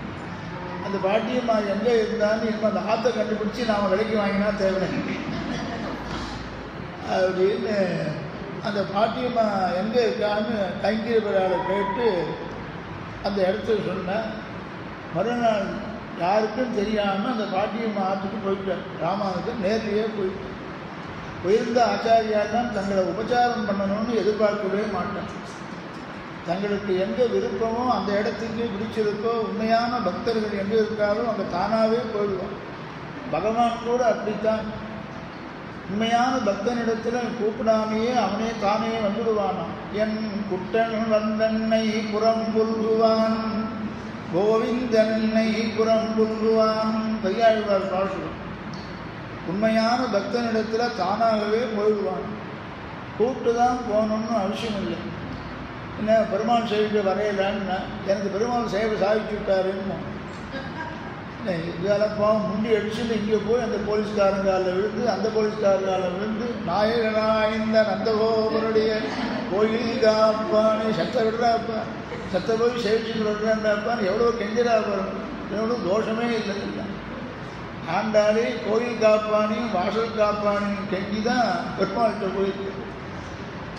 அந்த பாட்டியம்மா எங்கே இருந்தான்னு இப்போ அந்த ஆற்றை கண்டுபிடிச்சி நாம் விலைக்கு வாங்கினா தேவை அப்படின்னு அந்த பாட்டியம்மா எங்கே இருக்கான்னு கைங்கரியபுராவை கேட்டு அந்த இடத்துல சொன்னேன். மறுநாள் யாருக்கும் தெரியாமல் அந்த பாட்டியம்மா ஆற்றுக்கு போயிட்டார். ராமானுஜர் நேர்லேயே போயிட்டார். உயர்ந்த ஆச்சாரியால் தான் தங்களை உபச்சாரம் பண்ணணும்னு எதிர்பார்க்கவே மாட்டேன். தங்களுக்கு எங்கே விருப்பமோ அந்த இடத்துக்கு பிடிச்சிருக்கோ, உண்மையான பக்தர்கள் எங்கே இருக்காரோ அங்கே தானாகவே போயிடுவான். பகவான் கூட அப்படித்தான். உண்மையான பக்தனிடத்தில் கூப்பிடாமையே அவனே தானே வந்துடுவானான். என் குட்டன் வந்தன்னை புறம் புல்குவான், கோவிந்தன்னை புறம் புல்குவான். கையாழ்வார் பாசுரம். உண்மையான பக்தனிடத்தில் தானாகவே போயிடுவான். கூப்பிட்டு தான் போகணும்னு அவசியம் இல்லை. என்ன பெருமாள் சேவைக்கு வரையலான்னா எனக்கு பெருமாள் சேவை சாதிச்சு விட்டாருன்னு இதெல்லாம் போகும் முண்டி அடிச்சுட்டு இங்கே போய் அந்த போலீஸ்காரங்காலில் விழுந்து அந்த போலீஸ்காரங்காலில் விழுந்து நாயகனாய்ந்த நந்தகோபருடைய கோயில் காப்பானே சத்த விடுறாப்பா, சத்த போய் சேவிச்சுட்டு விடுறாண்டாப்பான்னு எவ்வளோ கெஞ்சிரா வரும். எவ்வளோ தோஷமே இல்லை. ஆண்டாளே கோயில் காப்பானையும் வாசல் காப்பானையும் கெஞ்சி தான் பெருமாள்கிட்ட போயிருக்கு.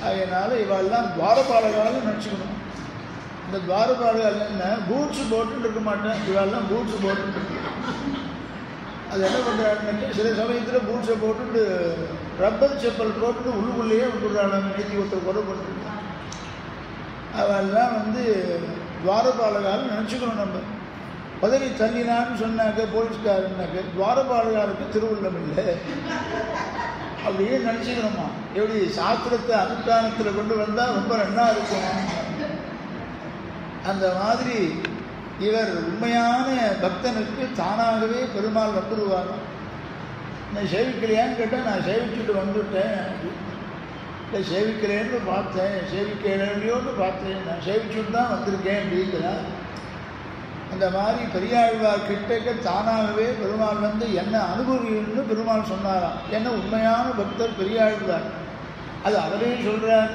அதனால் இவெல்லாம் துவாரபாலகாலும் நினச்சிக்கணும். இந்த துவாரபாலகால் என்ன பூட்ஸு போட்டுன்னு இருக்க மாட்டேன், இவெல்லாம் பூட்ஸு போட்டுட்டு அது என்ன பண்ணுறாங்கன்னு சில சமயத்தில் பூட்ஸை போட்டுட்டு ரப்பர் செப்பல் போட்டுட்டு உள்ளுக்குள்ளேயே விட்டுடுறாங்க. நேற்று ஒருத்தர் குறை பண்ணிருக்காங்க. அவெல்லாம் துவாரபாலகாலும் நினச்சிக்கணும். நம்ம பதவி தள்ளினான்னு சொன்னாக்க போலீஸ்காரன்னாக்க துவாரபாலகாருக்கு திருவுள்ளம் இல்லை அப்படியே நினச்சிக்கணுமா. எப்படி சாஸ்திரத்தை அனுஷ்டானத்தில் கொண்டு வந்தால் ரொம்ப நன்னா இருக்கும். அந்த மாதிரி இவர் உண்மையான பக்தனுக்கு தானாகவே பெருமாள் வந்துடுவாங்க. நான் சேவிக்கலையான்னு கேட்டால் நான் சேவிச்சுட்டு வந்துவிட்டேன். இல்லை சேவிக்கலேன்னு பார்த்தேன், சேவிக்கலையோன்னு பார்த்தேன், நான் சேவிச்சுட்டு தான் வந்திருக்கேன் அப்படிங்கிறான். அந்த மாதிரி பெரியாழ்வார் கிட்டக்க தானாகவே பெருமாள் வந்து என்ன அனுபவின்னு பெருமாள் சொன்னாராம். என்ன உண்மையான பக்தர் பெரியாழ்வார். அது அவரே சொல்கிறார்.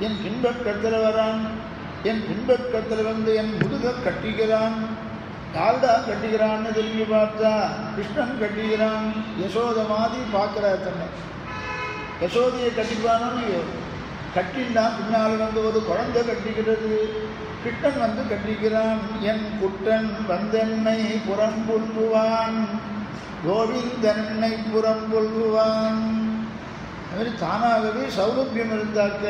என் பின்பக்கத்தில் வரான், என் பின்பக்கத்தில் வந்து என் முதுக கட்டிக்கிறான். யாருடா கட்டிக்கிறான்னு திரும்பி பார்த்தா கிருஷ்ணன் கட்டிக்கிறான். யசோத மாதிரி பார்க்குறார் தன்னை. யசோதையை கட்டிப்பானோ இல்லையோ, கட்டின்தான் பின்னால் வந்து ஒரு குழந்தை கட்டிக்கிறது. கிருஷ்ணன் வந்து கட்டிக்கிறான். என் குட்டன் வந்தென்னை புறம் புல்குவான், கோவிந்தன்னை புறம் புல்குவான். அது மாதிரி தானாகவே சௌலபியம் இருந்தாக்க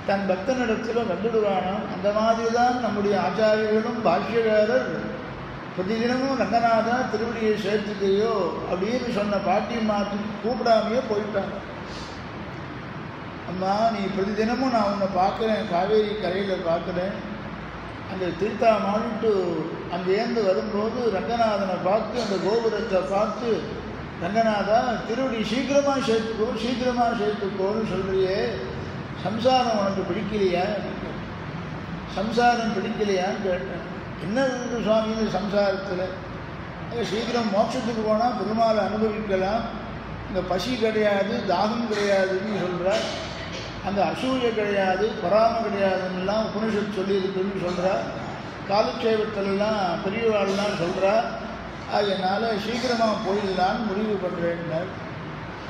தன் பக்தனிடத்தில் வந்துடுவானோ. அந்த மாதிரி தான் நம்முடைய ஆச்சாரியர்களும் பாஷ்யகாரர் பிரதிதினமும் ரங்கநாதா திருவடியை சேர்த்துக்கையோ அப்படின்னு சொன்ன பாட்டியம் மாற்றி கூப்பிடாமையே போயிட்டாங்க. அம்மா நீ பிரதிதினமும் நான் உன்னை பார்க்குறேன், காவேரி கரையில் பார்க்குறேன். அந்த தீர்த்தா மாறிட்டு அங்கேருந்து வரும்போது ரங்கநாதனை பார்த்து அந்த கோபுரத்தை பார்த்து ரங்கநாதா திருவடி சீக்கிரமாக சேர்த்துக்கோ, சீக்கிரமாக சேர்த்துக்கோன்னு சொல்கிறியே, சம்சாரம் உனக்கு பிடிக்கலையா? சம்சாரம் பிடிக்கலையான்னு கேட்டேன். என்ன இருக்குது சுவாமி இந்த சம்சாரத்தில்? சீக்கிரம் மோட்சத்துக்கு போனால் பெருமாளை அனுபவிக்கலாம், இங்கே பசி கிடையாது, தாகம் கிடையாதுன்னு சொல்கிறார். அங்கே அசூய கிடையாது, பொறாமை கிடையாதுன்னெலாம் உபனிஷத்து சொல்லியிருக்குன்னு சொல்கிறார். காலட்சேபத்திலெல்லாம் பெரியவாள்லாம் சொல்கிறார். அதனால் சீக்கிரமாக போயிடலான்னு முடிவு பண்ணுறேன்னார்.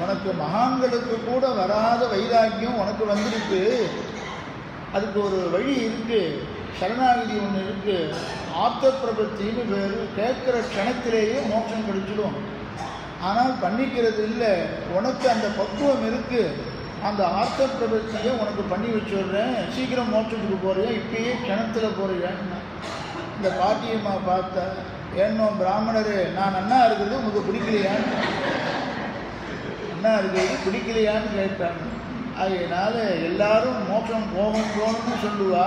உனக்கு மகான்களுக்கு கூட வராத வைராக்கியம் உனக்கு வந்திருக்கு. அதுக்கு ஒரு வழி இருக்குது, சரணாகிதி ஒன்று இருக்குது. ஆத்த பிரபத்தின்னு பேர். கேட்குற க்ஷணத்திலேயே மோட்சம் கிடைச்சிடும். ஆனால் பண்ணிக்கிறது இல்லை. உனக்கு அந்த பக்குவம் இருக்குது. அந்த ஆத்த பிரபத்தியை உனக்கு பண்ணி வச்சுடுறேன், சீக்கிரம் மோட்சத்துக்கு போறியா, இப்பயே க்ஷணத்தில் போறியான்னு. இந்த பாட்டியம்மா பார்த்தா, ஏன்னோ பிராமணரு நான் நன்னா இருக்கிறது உங்களுக்கு பிடிக்கலையான்னு, நன்னா இருக்கிறது பிடிக்கலையான்னு கேட்டாங்க. அதனால எல்லாரும் மோட்சம் போகணும்னு சொல்லுவா.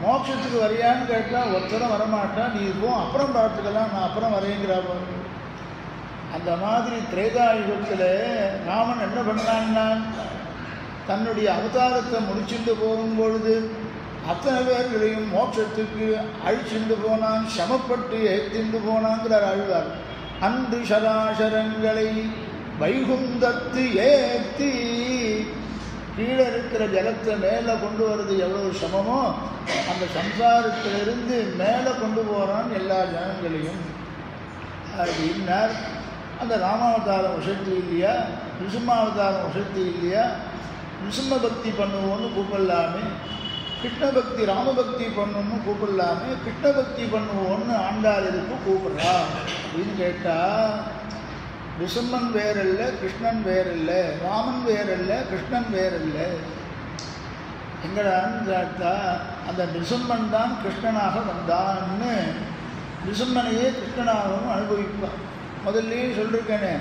மோட்சத்துக்கு வரையான்னு கேட்டால் ஒருத்தரம் வரமாட்டான். நீ இருக்கும் அப்புறம் பார்த்துக்கலாம், நான் அப்புறம் வரேங்கிறா பாருங்க. அந்த மாதிரி திரேதாயுகத்தில் ராமன் என்ன பண்ணான்னா, தன்னுடைய அவதாரத்தை முடிச்சுட்டு போகும்பொழுது அத்தனை பேர்களையும் மோட்சத்துக்கு அழிச்சுண்டு போனான், சமப்பட்டு ஏற்றிண்டு போனாங்கிறார் ஆழ்வார். அன்று சராசரங்களை வைகுந்தத்து ஏற்றி கீழே இருக்கிற ஜலத்தை மேலே கொண்டு வர்றது எவ்வளோ சமமோ அந்த சம்சாரத்திலிருந்து மேலே கொண்டு போகிறான் எல்லா ஜனங்களையும் அப்படின்னார். அந்த ராமாவதாரம் வசதி இல்லையா, நிருசிம்மாவதாரம் வசதி இல்லையா? நிருசிம்ம பக்தி பண்ணுவோன்னு கூப்பிடலாமே, கிருஷ்ண பக்தி ராமபக்தி பண்ணணும்னு கூப்பிடலாமே, கிருஷ்ண பக்தி பண்ணுவோன்னு ஆண்டாள் இருக்கு கூப்பிட்றா அப்படின்னு கேட்டால், நிருசிம்மன் வேறல்ல, கிருஷ்ணன் வேறல்ல, ராமன் வேறல்ல, கிருஷ்ணன் வேறல்ல. எங்கடான்னு கேட்டா அந்த நிருசிம்மன் தான் கிருஷ்ணனாக வந்தான்னு நிருசிம்மனையே கிருஷ்ணனாகவும் அனுபவிப்பான். முதல்லையே சொல்லியிருக்கேனே,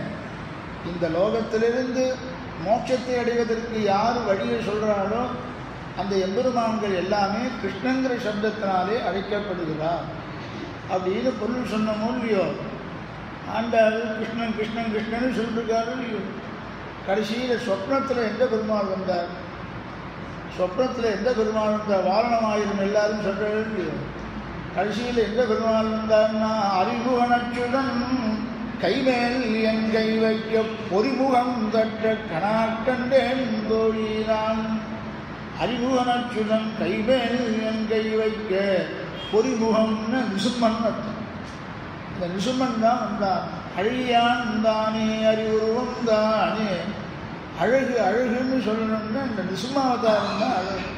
இந்த லோகத்திலிருந்து மோட்சத்தை அடைவதற்கு யார் வழியை சொல்கிறாரோ அந்த எம்பெருமான்கள் எல்லாமே கிருஷ்ணங்கிற சப்தத்தினாலே அழைக்கப்படுகிறார் அப்படின்னு பொருள் சொன்னமோ இல்லையோ. ஆண்டாள் கிருஷ்ணன் கிருஷ்ணன் கிருஷ்ணன்னு சொல்லிருக்காரு இல்லையோ. கடைசியில் சொப்னத்தில் எந்த பெருமாள் வந்தார்? சொப்னத்தில் எந்த பெருமாள் வந்தார்? வாரணமாயிரம் எல்லாரும் சொல்கிறாரு இல்லையோ. கடைசியில் எந்த பெருமாள் வந்தார்னா அறிமுகனச்சுடன் கைமேல் என் கை வைக்க பொறிமுகம் தட்ட கணாக்கண்டேன் தோழினான். அறிமுகனச்சுடன் கைமேல் என் கை வைக்க பொறிமுகம்னு நிசும்மன் அர்த்தம். இந்த நிசும்மன் தான் வந்தான். அழகியான் தானே அறிவுருவம் தானே. அழகு அழகுன்னு சொல்லணும்னா இந்த நிசும்மாவதாரம் தான் அழகு.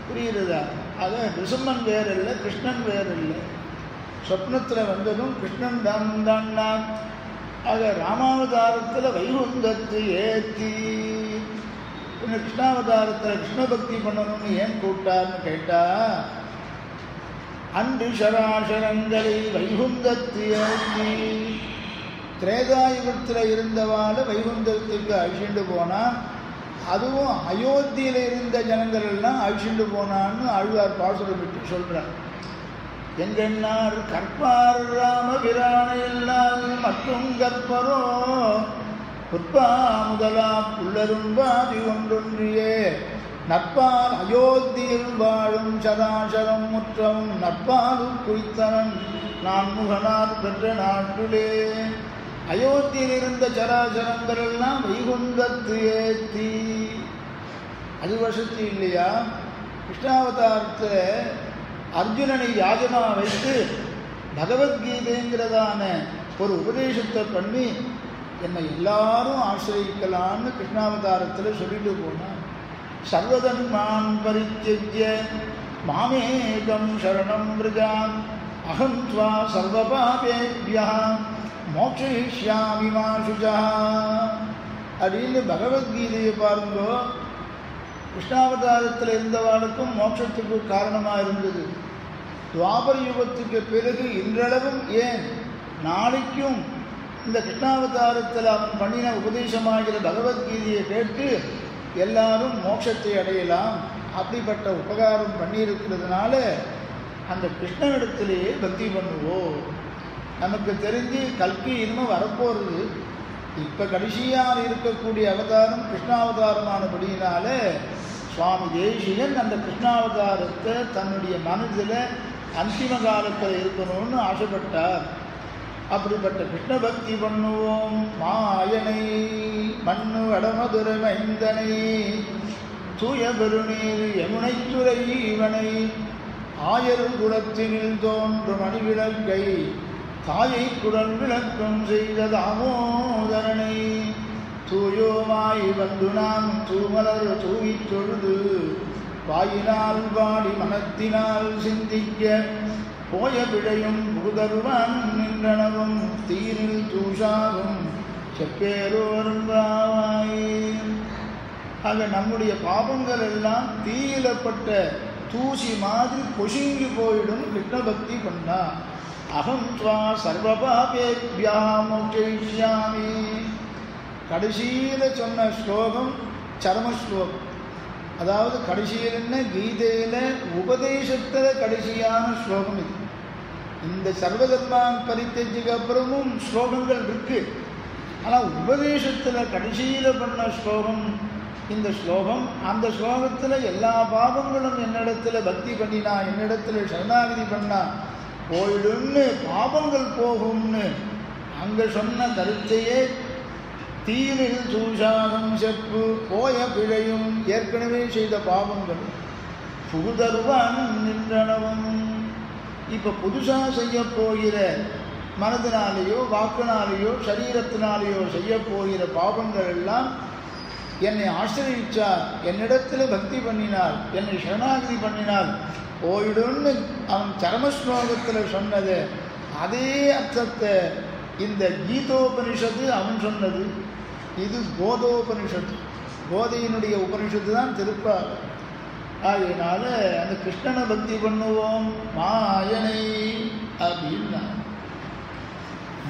புரியுறதா? அதை நிசும்மன் வேறு இல்லை, கிருஷ்ணன் வேறு இல்லை. சொப்னத்தில் வந்ததும் கிருஷ்ணன் தான் தான் நான். ஆக ராமாவதாரத்தில் வைகுந்தத்து ஏற்றி இன்னும் கிருஷ்ணாவதாரத்தில் கிருஷ்ண பக்தி பண்ணணும்னு ஏன் கூப்பிட்டார்னு கேட்டால், அன்று சராசரங்களை வைகுந்தத்து ஏற்றி திரேதாயுகத்தில் இருந்தவால வைகுந்தத்துக்கு அழிச்சுட்டு போனான். அதுவும் அயோத்தியில் இருந்த ஜனங்கள் எல்லாம் அழிச்சுட்டு போனான்னு ஆழ்வார் பாசுரம் விட்டு சொல்கிறார். எங்கென்னார் கற்பார் ராம பிரான எல்லாம் மற்றும் கற்பரோ புற்பா முதலா புல்லரும்பாதி ஒன்றொன்றியே நற்பால் அயோத்தியில் வாழும் சராசரம் முற்றவும் நற்பாலு குறித்தனன் நான் முகனார் பெற்ற நாட்டிலே. அயோத்தியில் இருந்த சராசரங்கள் எல்லாம் வைகுந்தத்து ஏற்றி. அது வசதி இல்லையா? கிருஷ்ணாவதாரத்தில் அர்ஜுனனை யாஜனா வைத்து பகவத்கீதைங்கிறதான ஒரு உபதேசத்தை பண்ணி என்னை எல்லாரும் ஆசிரியக்கலான்னு கிருஷ்ணாவதாரத்தில் சொல்லிட்டு போனான். சர்வதன்மான் பரித்யஜ்ய மாமேகம் சரணம் விரஜாம் அகம் த்வா சர்வபாபேப்யः மோக்ஷயிஷ்யாமி மா சுஜா அப்படின்னு பகவத்கீதையை பாருங்கோ. கிருஷ்ணாவதாரத்தில் இருந்தவாளுக்கும் மோட்சத்துக்கு காரணமாக இருந்தது. துவாபர யுகத்துக்கு பிறகு இன்றளவும் ஏன் நாளைக்கும் இந்த கிருஷ்ணாவதாரத்தில் அவன் பண்ணின உபதேசமாகிற பகவத்கீதையை கேட்டு எல்லாரும் மோட்சத்தை அடையலாம். அப்படிப்பட்ட உபகாரம் பண்ணியிருக்கிறதுனால அந்த கிருஷ்ணனிடத்திலேயே பக்தி பண்ணுவோம். நமக்கு தெரிஞ்சு கல்கி இன்னும் வரப்போகிறது. இப்போ கடைசியாக இருக்கக்கூடிய அவதாரம் கிருஷ்ணாவதாரமானபடியினால சுவாமி தேசிகன் அந்த கிருஷ்ணாவதாரத்தை தன்னுடைய மனதில் அந்திம காலத்தில் இருக்கணும்னு ஆசைப்பட்டார். அப்படிப்பட்ட கிருஷ்ண பக்தி பண்ணுவோம். மாயனை மண்ணு வடமதுரை மைந்தனை தூய பெருநீர் யமுனைத்துறை இவனை ஆயர் குலத்தினில் தோன்றும் அணிவிளக்கை தாயை குடல் விளக்கம் செய்த தாமோதரனை தூயோமாய் வந்து நாம் தூமலர் தூவித் தொழுது வாயினால் பாடி மனத்தினால் சிந்திக்க போய பிழையும் புகுதருவான் நின்றனவும் தீரில் தூஷாகும் செப்பேரோர்வாய். ஆக நம்முடைய பாபங்கள் எல்லாம் தீயிலப்பட்ட தூசி மாதிரி பொசுங்கி போயிடும் கிருஷ்ண பக்தி பண்ணா. அகம் த்வா சர்வபாபேப்யா மோக்ஷயிஷ்யாமி. கடைசியில் சொன்ன ஸ்லோகம் சரம ஸ்லோகம். அதாவது கடைசியில் என்ன, கீதையில் உபதேசத்தில் கடைசியான ஸ்லோகம் இது. இந்த சர்வதர்மான் பரித்தஜுக்கு அப்புறமும் ஸ்லோகங்கள் இருக்கு. ஆனால் உபதேசத்தில் கடைசியில் பண்ண ஸ்லோகம் இந்த ஸ்லோகம். அந்த ஸ்லோகத்தில் எல்லா பாபங்களும் என்னிடத்தில் பக்தி பண்ணினா, என்னிடத்தில் சரணாகதி பண்ணா போயிடும்னு, பாபங்கள் போகும்னு அங்கே சொன்ன கருத்தையே தீரில் தூஷாகம் செப்பு போய பிழையும் ஏற்கனவே செய்த பாவங்கள் புகுதருவான் நின்றனவும். இப்போ புதுசாக செய்ய போகிற மனதினாலேயோ வாக்கினாலேயோ சரீரத்தினாலேயோ செய்ய போகிற பாவங்கள் எல்லாம் என்னை ஆசிரியிச்சார், என்னிடத்தில் பக்தி பண்ணினார், என்னை சரணாகதி பண்ணினார் போயிடும்னு அவன் சரமஸ்லோகத்தில் சொன்னது. அதே அர்த்தத்தை இந்த கீதோபனிஷத்து அவன் சொன்னது. இது கோதோபனிஷத்து, கோதையினுடைய உபனிஷத்து தான் திருப்பார். அதனால அந்த கிருஷ்ணனை பக்தி பண்ணுவோம் மாயனை அப்படின்னா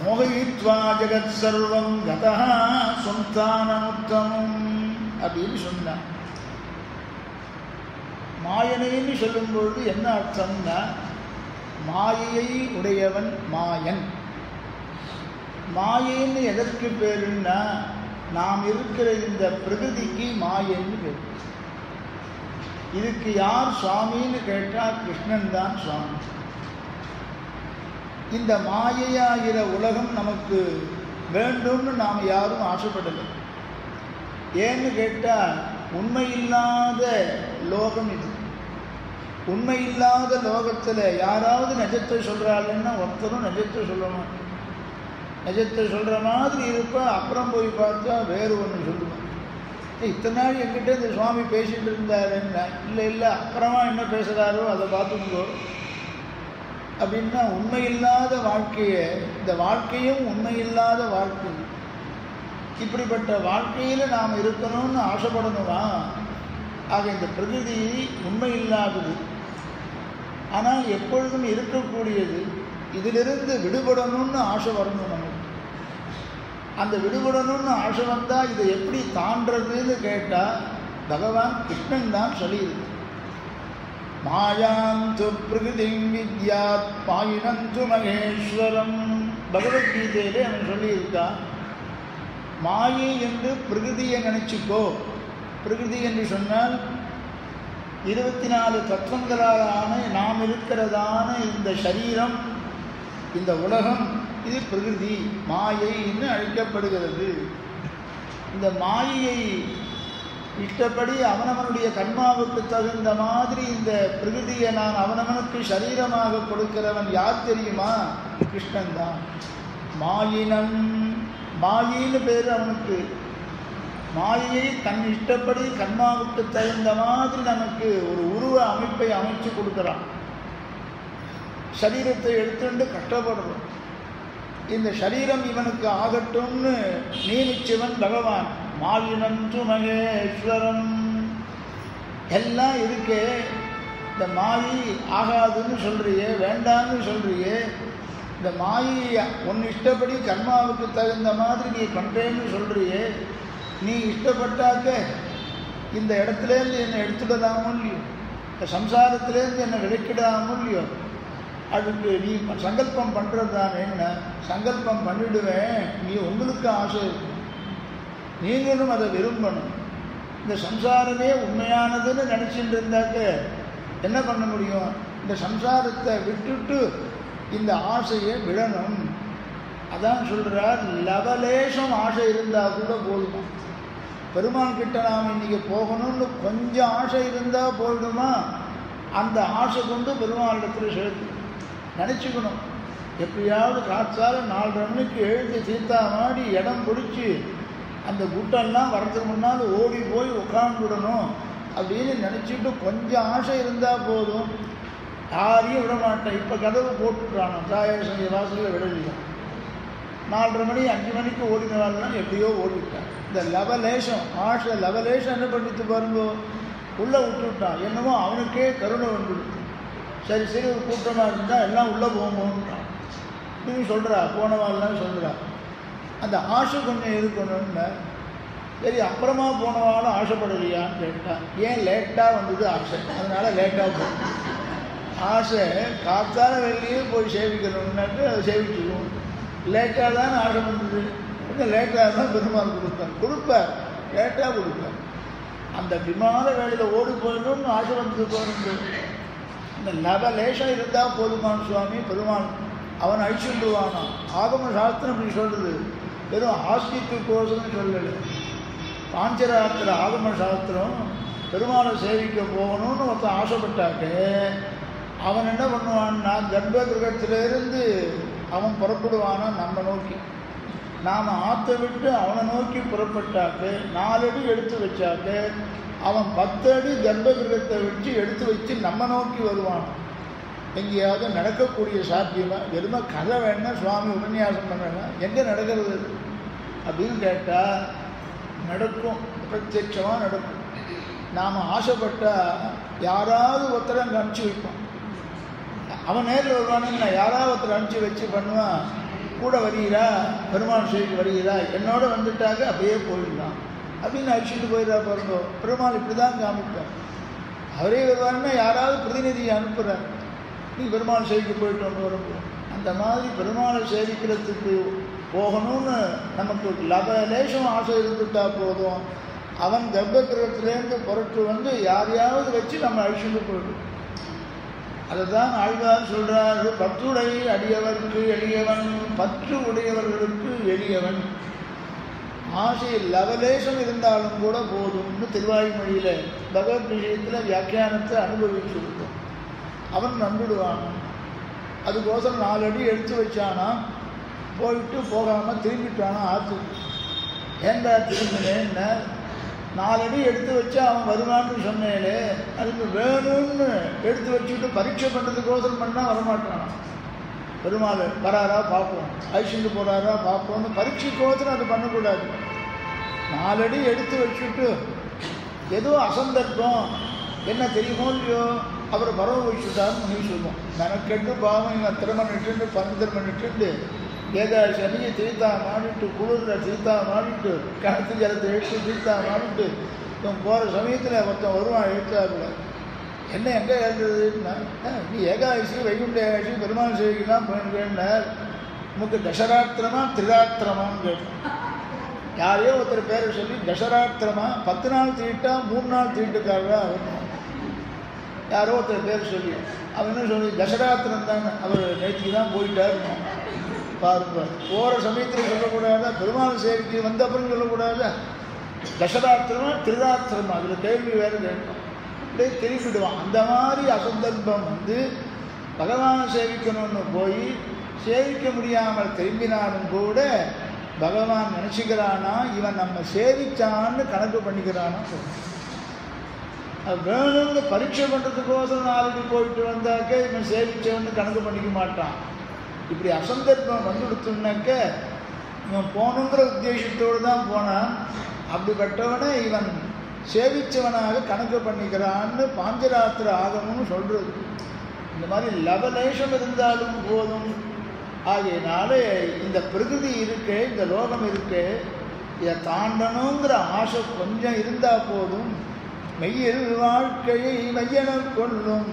மோகயித்வா ஜெகத் சர்வம் கதா சொந்தானமுத்தமம் அப்படின்னு சொன்னான். மாயனைன்னு சொல்லும்பொழுது என்ன அர்த்தம்னா, மாயையை உடையவன் மாயன். மாயைன்னு எதற்கு பேருன்னா, நாம் இருக்கிற இந்த பிரகிருதிக்கு மாயன்னு பேர். இதுக்கு யார் சுவாமின்னு கேட்டால் கிருஷ்ணன் தான் சுவாமி. இந்த மாயையாகிற உலகம் நமக்கு வேண்டும்னு நாம் யாரும் ஆசைப்படலை. ஏன்னு கேட்டால் உண்மையில்லாத லோகம் இது. உண்மையில்லாத லோகத்தில் யாராவது நிஜத்தை சொல்கிறாள்ன்னா ஒருத்தரும் நிஜத்தை சொல்ல மாட்டோம். நிஜத்தை சொல்கிற மாதிரி இருப்பா, அப்புறம் போய் பார்த்தா வேறு ஒன்று சொல்லுவான். இத்தனை நாள் என்கிட்ட இந்த சுவாமி பேசிகிட்டு இருந்தாருன்னா, இல்லை அப்புறமா என்ன பேசுகிறாரோ அதை பார்த்துங்கோ அப்படின்னா, உண்மையில்லாத வாழ்க்கையை, இந்த வாழ்க்கையும் உண்மையில்லாத வாழ்க்கை. இப்படிப்பட்ட வாழ்க்கையில் நாம் இருக்கணும்னு ஆசைப்படணுமா? ஆக இந்த பிரகிருதி உண்மையில்லாதது, ஆனால் எப்பொழுதும் இருக்கக்கூடியது. இதிலிருந்து விடுபடணும்னு ஆசை வரணும் நமக்கு. அந்த விடுபடணும்னு ஆசை வந்தால் இதை எப்படி தாண்டதுன்னு கேட்டால் பகவான் கிருஷ்ணன் தான் சொல்லியிருக்கு. மாயாந்து பிரகிருதிம் வித்யாத் பாயினந்து மகேஸ்வரம். பகவத்கீதையிலே அவன் சொல்லியிருக்கான், மாயை என்று பிரகிருதியை நினைச்சுக்கோ. பிரகிருதி என்று சொன்னால் 24 தத்துவங்களான நாம் இருக்கிறதான இந்த சரீரம், இந்த உலகம், இது பிரகிருதி, மாயைன்னு அழைக்கப்படுகிறது. இந்த மாயையை இஷ்டப்படி அவனவனுடைய கர்மாவுக்கு தகுந்த மாதிரி இந்த பிரகிருதியை நான் அவனவனுக்கு சரீரமாக கொடுக்கிறவன் யார் தெரியுமா? கிருஷ்ணன் தான். மாயினம், மாயின்னு பேர் அவனுக்கு. மாயையை தன் இஷ்டப்படி கர்மாவுக்கு தகுந்த மாதிரி நமக்கு ஒரு உருவ அமைப்பை அமைச்சு கொடுக்குறான். சரீரத்தை எடுத்துட்டு கஷ்டப்படுறோம். இந்த சரீரம் இவனுக்கு ஆகட்டும்னு நியமிச்சவன் பகவான். மாயினந்து மகேஸ்வரம். எல்லாம் இருக்கே, இந்த மாயை ஆகாதுன்னு சொல்றியே, வேண்டான்னு சொல்றியே, இந்த மாயை உன் இஷ்டப்படி கர்மாவுக்கு தகுந்த மாதிரி நீ பண்ணுறேன்னு சொல்றியே, நீ இஷ்டப்பட்டாக்க இந்த இடத்துலேருந்து என்னை எடுத்துடலாமோ இல்லையோ, இந்த சம்சாரத்திலேருந்து என்னை விலக்கிடாமோ இல்லையோ, அதுக்கு நீ சங்கல்பம் பண்ணுறது தானே. என்ன சங்கல்பம் பண்ணிவிடுவேன், நீ உங்களுக்கு ஆசை இருக்கும், நீங்களும் அதை விரும்பணும். இந்த சம்சாரமே உண்மையானதுன்னு நினச்சிட்டு இருந்தாக்க என்ன பண்ண முடியும்? இந்த சம்சாரத்தை விட்டுட்டு இந்த ஆசையை விடணும். அதான் சொல்கிறார், லவலேஷம் ஆசை இருந்தால் கூட போதுமா? பெருமாள் கிட்ட நாம் இன்றைக்கி போகணும்னு கொஞ்சம் ஆசை இருந்தால் போயிடுமா? அந்த ஆசை கொண்டு பெருமாளிடத்தில் சேர்த்து நினச்சிக்கணும். எப்படியாவது காத்தால 4:30 மணிக்கு எழுந்து சீத்தா மாடி இடம் பிடிச்சி அந்த குட்டெல்லாம் வரதுக்கு முன்னால் ஓடி போய் உட்காந்துடணும் அப்படின்னு நினச்சிட்டு கொஞ்சம் ஆசை இருந்தால் போதும். யாரையும் விட மாட்டேன். இப்போ கதவு போட்டுட்டானோ தாயாசங்க வாசலில் விடலையா? 4:30 மணி 5 மணிக்கு ஓடினவாள்லாம் எப்படியோ ஓடிவிட்டான். இந்த லவலேஷம் ஆசை, லவலேஷம் என்ன பண்ணிட்டு பாருங்கோ, உள்ளே விட்டுவிட்டான். என்னமோ அவனுக்கே கருணை வந்துடுது. சரி சரி, ஒரு கூட்டமாக இருந்தால் எல்லாம் உள்ளே போகும்போன்றான். நீ சொல்கிறா, போனவாள்லாம் சொல்கிறா. அந்த ஆசை கொஞ்சம் இருக்கணும்னு. சரி, அப்புறமா போனவாலும் ஆசைப்படலையான்னு கேட்டான். ஏன் லேட்டாக வந்தது ஆசை, அதனால் லேட்டாக போகும். ஆசை காத்தால வெளியே போய் சேவிக்கணும்னாட்டு அதை சேவிச்சுக்குவோம். லேட்டாக தானே ஆசை வந்தது, கொஞ்சம் லேட்டாக தான் பெருமாள் கொடுப்பார், லேட்டாக கொடுப்பார். அந்த விமான வேலையில் ஓடி போயிடணும்னு ஆசை வந்தது போகிறது. இந்த லவலேஷம் இருந்தால் போதுமான சுவாமி பெருமாள் அவன் அழிச்சுடுவானா. ஆகம சாஸ்திரம் இப்படி சொல்லுது, வெறும் ஆஸ்திக்குக்கோசம்னு சொல்லலை. பாஞ்சராத்திர ஆகம சாஸ்திரம் பெருமாளை சேவிக்க போகணும்னு ஒருத்தன் ஆசைப்பட்டாக்க அவன் என்ன பண்ணுவான்னா, கர்ப்ப கிரகத்திலிருந்து அவன் புறப்படுவானா நம்ம நோக்கி. நாம் ஆற்ற விட்டு அவனை நோக்கி புறப்பட்டாக்க 4 அடி எடுத்து வச்சாக்க அவன் 10 அடி கர்ப்ப கிரகத்தை வச்சு எடுத்து வச்சு நம்ம நோக்கி வருவான். எங்கேயாவது நடக்கக்கூடிய சாத்தியமாக? வெறும கதை வேணா சுவாமி உபன்யாசம் பண்ணனா எங்கே நடக்கிறது அப்படின்னு கேட்டால் நடக்கும், பிரத்யட்சமாக நடக்கும். நாம் ஆசைப்பட்டால் யாராவது ஒருத்தரை அங்கே அனுப்பிச்சி வைப்பான். அவன் நேரில் வருவானுன்னா யாராவது ஒருத்தர் அனுப்பிச்சி வச்சு பண்ணுவான். கூட வருகிறா, பெருமாள் சேவைக்கு வருகிறா, என்னோட வந்துட்டாக்க அப்படியே போயிடலாம் அப்படின்னு அழிச்சிட்டு போயிடா பாருங்க. பெருமாள் இப்படி தான் காமிப்பார். அவரே வருவாருன்னா யாராவது பிரதிநிதியை அனுப்புகிறார், நீ பெருமாள் சேவைக்கு போயிட்டு வந்து வரப்போ. அந்த மாதிரி பெருமாளை சேவிக்கிறதுக்கு போகணும்னு நமக்கு லேசம் ஆசை இருந்துட்டா போதும், அவன் கர்ப்பகிரகத்திலேருந்து புறட்டு வந்து யாரையாவது வச்சு நம்ம அழிச்சுட்டு போயிடும். அதை தான் ஆழ்வார் சொல்கிறார், பற்றுடை அடியவருக்கு எளியவன், பற்று உடையவர்களுக்கு எளியவன். ஆசை லவலேசம் இருந்தாலும் கூட போதும்னு திருவாய்மொழியில் பகவத் விஷயத்தில் வியாக்கியானத்தை அனுபவிச்சுருக்கோம். அவன் நம்பிடுவான். அதுக்கோசரம் 4 அடி எடுத்து வச்சானா, போயிட்டு போகாமல் திரும்பிட்டானா ஆற்றுக்கு. ஏண்டா திரும்பினேன்னா, 4 அடி எடுத்து வச்சா அவன் வருவான்னு சொன்னேனே, அதுக்கு வேணும்னு எடுத்து வச்சுட்டு பரீட்சை பண்ணுறதுக்கோசரம் பண்ணால் வரமாட்டானா. பெருமாள் வராரா பார்ப்போம், ஐஷுக்கு போகிறாரா பார்ப்போம்னு பரீட்சைக்கோசரம் அது பண்ணக்கூடாது. 4 அடி எடுத்து வச்சுட்டு ஏதோ அசந்தர்ப்பம் என்ன தெரியுமோ இல்லையோ அவரை பரவ வச்சுட்டாருன்னு நீ சொல்லுவோம். மெனக்கெட்டு பாவம் இவன் திருமணிட்டு பந்தர்மணிட்டு ஏகாதசி அன்னைக்கு தீர்த்தா மாடிட்டு, குளிரில் தீர்த்தா மாடிட்டு, கிணத்து ஜலத்தை எடுத்து தீர்த்தா மாடிட்டு இவன் போகிற சமயத்தில் ஒருத்தன் வருவான் எழுத்தாப்புல. என்ன எங்கே எழுதுன்னா, நீ ஏகாதசி வைகுண்ட ஏகாதசி பெருமாள் சேவைக்குலாம் போயிருக்கேன்னார். நமக்கு தசராத்திரமா திரிராத்திரமான்னு கேட்டோம். யாரையோ ஒருத்தர் பேரை சொல்லி தசராத்திரமா 10 நாள் தீட்டா 3 நாள் தீட்டுக்காக வரணும். யாரோ ஒருத்தர் பேர் சொல்லி அவன் என்ன சொல்லி தசராத்திரம் தானே, அவர் நேற்றுக்கு தான் போயிட்டாருணும். பாருங்க, போகிற சமயத்தில் சொல்லக்கூடாதா, பெருமாள் சேவைக்கு வந்த அப்புறம் சொல்லக்கூடாதா, தசராத்திரமா திரிராத்திரமா, அதில் கேள்வி வேறு கேட்கும். அப்படியே திரும்பிடுவான். அந்த மாதிரி அசந்தர்ப்பம் வந்து பகவானை சேவிக்கணும்னு போய் சேவிக்க முடியாமல் திரும்பினாலும் கூட பகவான் நினச்சிக்கிறானா, இவன் நம்ம சேவிச்சான்னு கணக்கு பண்ணிக்கிறானா. அது வேணும்னு பரீட்சை பண்ணுறதுக்கோசரம் 4 அடி போயிட்டு வந்தாக்க இவன் சேவிச்சவன்னு கணக்கு பண்ணிக்க மாட்டான். இப்படி அசந்தர்ப்பம் வந்துடுத்துனாக்க இவன் போகணுங்கிற உத்தேசத்தோடு தான் போனான். அப்படிப்பட்டவனை இவன் சேவிச்சவனாக கணக்கு பண்ணிக்கிறான்னு பாஞ்சராத்திர ஆகமும்னு சொல்கிறது. இந்த மாதிரி லவலேஷம் இருந்தாலும் போதும். ஆகையினாலே இந்த பிரகிருதி இருக்கு, இந்த லோகம் இருக்கு, இதை தாண்டணுங்கிற ஆசை கொஞ்சம் இருந்தால் போதும். மெய்யில் வாழ்க்கையை மையன கொள்ளும்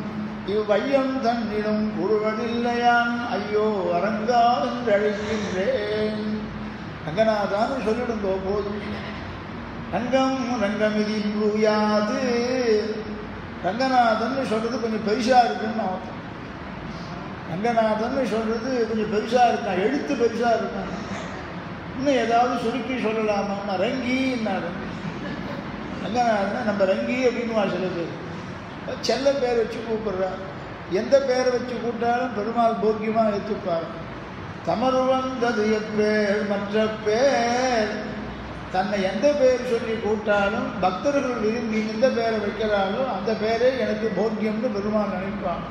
இவ்வையம் தன்னிடும் உருவதில்லையான் ஐயோ அரங்கா என்று அழைக்கின்றேன். ரங்கநாதான்னு சொல்லிடுங்கோ போதும். ரங்கம் ரங்கமிதி பூயாது. ரங்கநாதன் சொல்கிறது கொஞ்சம் பெருசாக இருக்குன்னு அர்த்தம். ரங்கநாதன் சொல்கிறது கொஞ்சம் பெருசாக இருக்கான், எழுத்து பெருசாக இருக்கான். இன்னும் ஏதாவது சுருக்கி சொல்லலாமா, ரங்கின்னா ரங்கநாதன் நம்ம ரங்கி அப்படின்னு சில பேர் செல்ல பேர் வச்சு கூப்பிடுறார். எந்த பேரை வச்சு கூப்பிட்டாலும் பெருமாள் போக்கியமாக ஏற்றுப்பார். தமருவந்தது எப்பேர் மற்ற பேர், தன்னை எந்த பேர் சொல்லி கூப்பிட்டாலும் பக்தர்கள் விரும்பி எந்த பேரை வைக்கிறாலும் அந்த பேரே எனக்கு போக்கியம்னு பெருமாள் நினைப்பான்.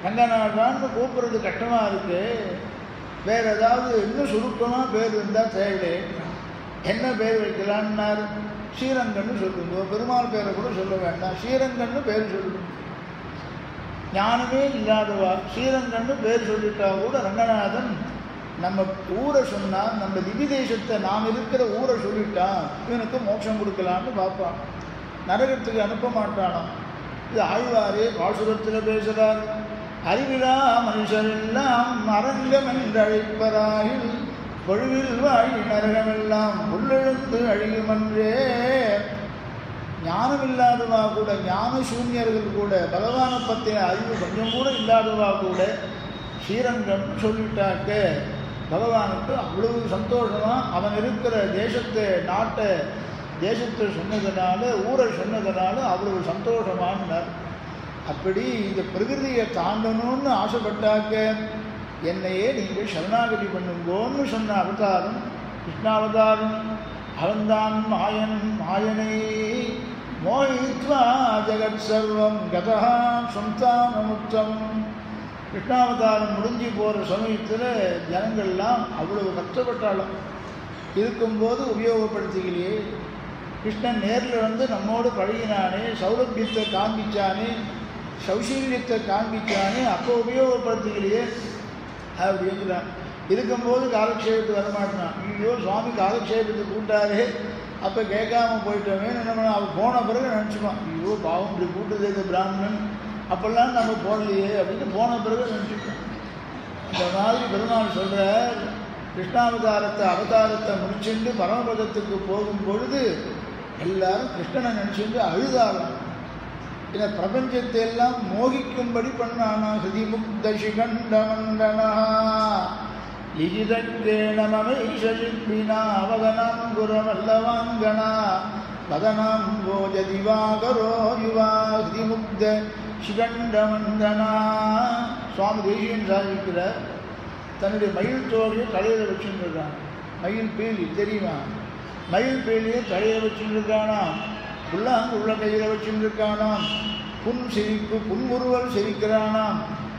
ரங்கநாதான்னு கூப்பிட்றது கஷ்டமாக இருக்குது, வேறு ஏதாவது இன்னும் சுருக்கமாக பேர் இருந்தால் தேவையில்லை. என்ன பேர் வைக்கலான்னார். ஸ்ரீரங்கன்னு சொல்லுங்க, பெருமாள் பேரை கூட சொல்ல வேண்டாம், ஸ்ரீரங்கன்னு பேர் சொல்லணும். ஞானமே இல்லாதவா ஸ்ரீரங்கன்னு பேர் சொல்லிட்டா கூட ரங்கநாதன் நம்ம ஊரை சொன்னால், நம்ம திவ்ய தேசத்தை நாம் இருக்கிற ஊரை சொல்லிட்டான், இவனுக்கு மோட்சம் கொடுக்கலான்னு பார்ப்பான். நரகத்துக்கு அனுப்ப மாட்டானோ. இது ஆழ்வாரே பாசுரத்தில் பேசுகிறார். அறிவிழா மனுஷரெல்லாம் அரங்கம் என்று அழைப்பராயில் பொழுவில் வாழி நரகமெல்லாம் உள்ளெழுந்து அழியுமன்றே. ஞானம் இல்லாதவா கூட, ஞான சூன்யர்கள் கூட, பகவானை பற்றின அறிவு கொஞ்சம் கூட இல்லாதவா கூட ஸ்ரீரங்கம் சொல்லிட்டாக்க பகவானுக்கு அவ்வளவு சந்தோஷமாக அவன் இருக்கிற தேசத்தை நாட்டை தேசத்தை சொன்னதுனால, ஊரை சொன்னதுனால அவ்வளவு சந்தோஷமானார். அப்படி இந்த பிரகிருதியை தாண்டணும்னு ஆசைப்பட்டாக்க என்னையே நீங்கள் சரணாகதி பண்ணுங்கோன்னு சொன்ன அவதாரம் கிருஷ்ணாவதாரம். அவன்தான் மாயன், மாயனை மோகித்வா ஜெகத் சர்வம் கதா சொந்தானமுத்தம். கிருஷ்ணாவதாரம் முடிஞ்சு போகிற சமயத்தில் ஜனங்கள்லாம் அவ்வளவு கஷ்டப்பட்டாலும் இருக்கும்போது உபயோகப்படுத்திக்கலையே. கிருஷ்ணன் நேரில் வந்து நம்மோடு பழகினானே, சௌலபியத்தை காண்பிச்சானே, சௌசீல்யத்தை காண்பிச்சானே, அப்போ உபயோகப்படுத்திக்கலையே அப்படிங்கிறான். இருக்கும்போது காலக்ஷேபத்துக்கு வரமாட்டான். ஐயோ சுவாமி காலக்ஷேபத்துக்கு கூட்டாரு, அப்போ கேட்காம போயிட்டோமே நம்ம அவர் போன பிறகு நினச்சிக்குவோம், ஐயோ பாவம் இப்படி கூட்டுது இந்த பிராமணன், அப்பெல்லாம் நம்ம போடலையே அப்படின்னு போன பிறகு நினச்சிக்குவோம். இந்த மாதிரி பெருமாள் சொல்கிற அவதாரத்தை முடிச்சுட்டு பரமபதத்துக்கு போகும் பொழுது எல்லாரும் கிருஷ்ணனை நினச்சிட்டு அழுதாலும் இந்த பிரபஞ்சத்தை எல்லாம் மோகிக்கும்படி பண்ணானா. ஹிருதிமுக்த சிகண்டமண்டனா லிகிதேணமமைஷிப்பினா அவதனாம் குரவல்லவாங்கனா வதனாம் கோஜதிவாகரோ யுவா ஹிருதிமுக்த சிகண்டமண்டனா. சுவாமி தேசியன் சாதிக்கிறார், தன்னுடைய மயில் தோழியை தலையில் வச்சுருக்கான். மயில் பீலி தெரியுமா? மயில் பீலியை தலையில் வச்சுருக்கானா, புல்லாங்கு உள்ள கையில் வச்சுருக்கானாம், புன்முறுவல் சிரிக்கிறானாம்.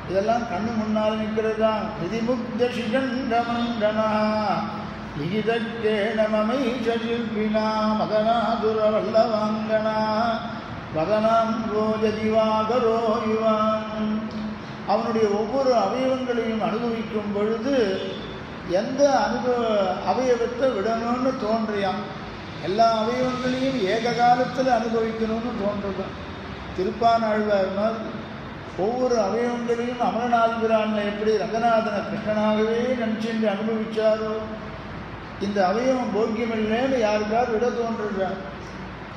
இதெல்லாம் கண்ணு முன்னால் நிற்கிறதான். ஹிருதிமுக்த சிகண்டமண்டனா லிகிதேணமமைஷிப்பினா மதனாதுர வல்லவாங்கனா வதனாம் கோஜதிவாகரோ யுவான். அவனுடைய ஒவ்வொரு அவயவங்களையும் அனுபவிக்கும் பொழுது எந்த அவயவத்தை விடணும்னு தோன்றியான். எல்லா அவயவங்களையும் ஏக காலத்தில் அனுபவிக்கணும்னு தோன்றுதான். திருப்பானாழ்வார் ஒவ்வொரு அவயவங்களையும் அமரநாதிபிரான்ல எப்படி ரங்கநாதனை கிருஷ்ணனாகவே நினச்சிட்டு அனுபவிச்சாரோ, இந்த அவயவம் போக்கியமில்லைன்னு யாருக்காவது விட தோன்றுறார்.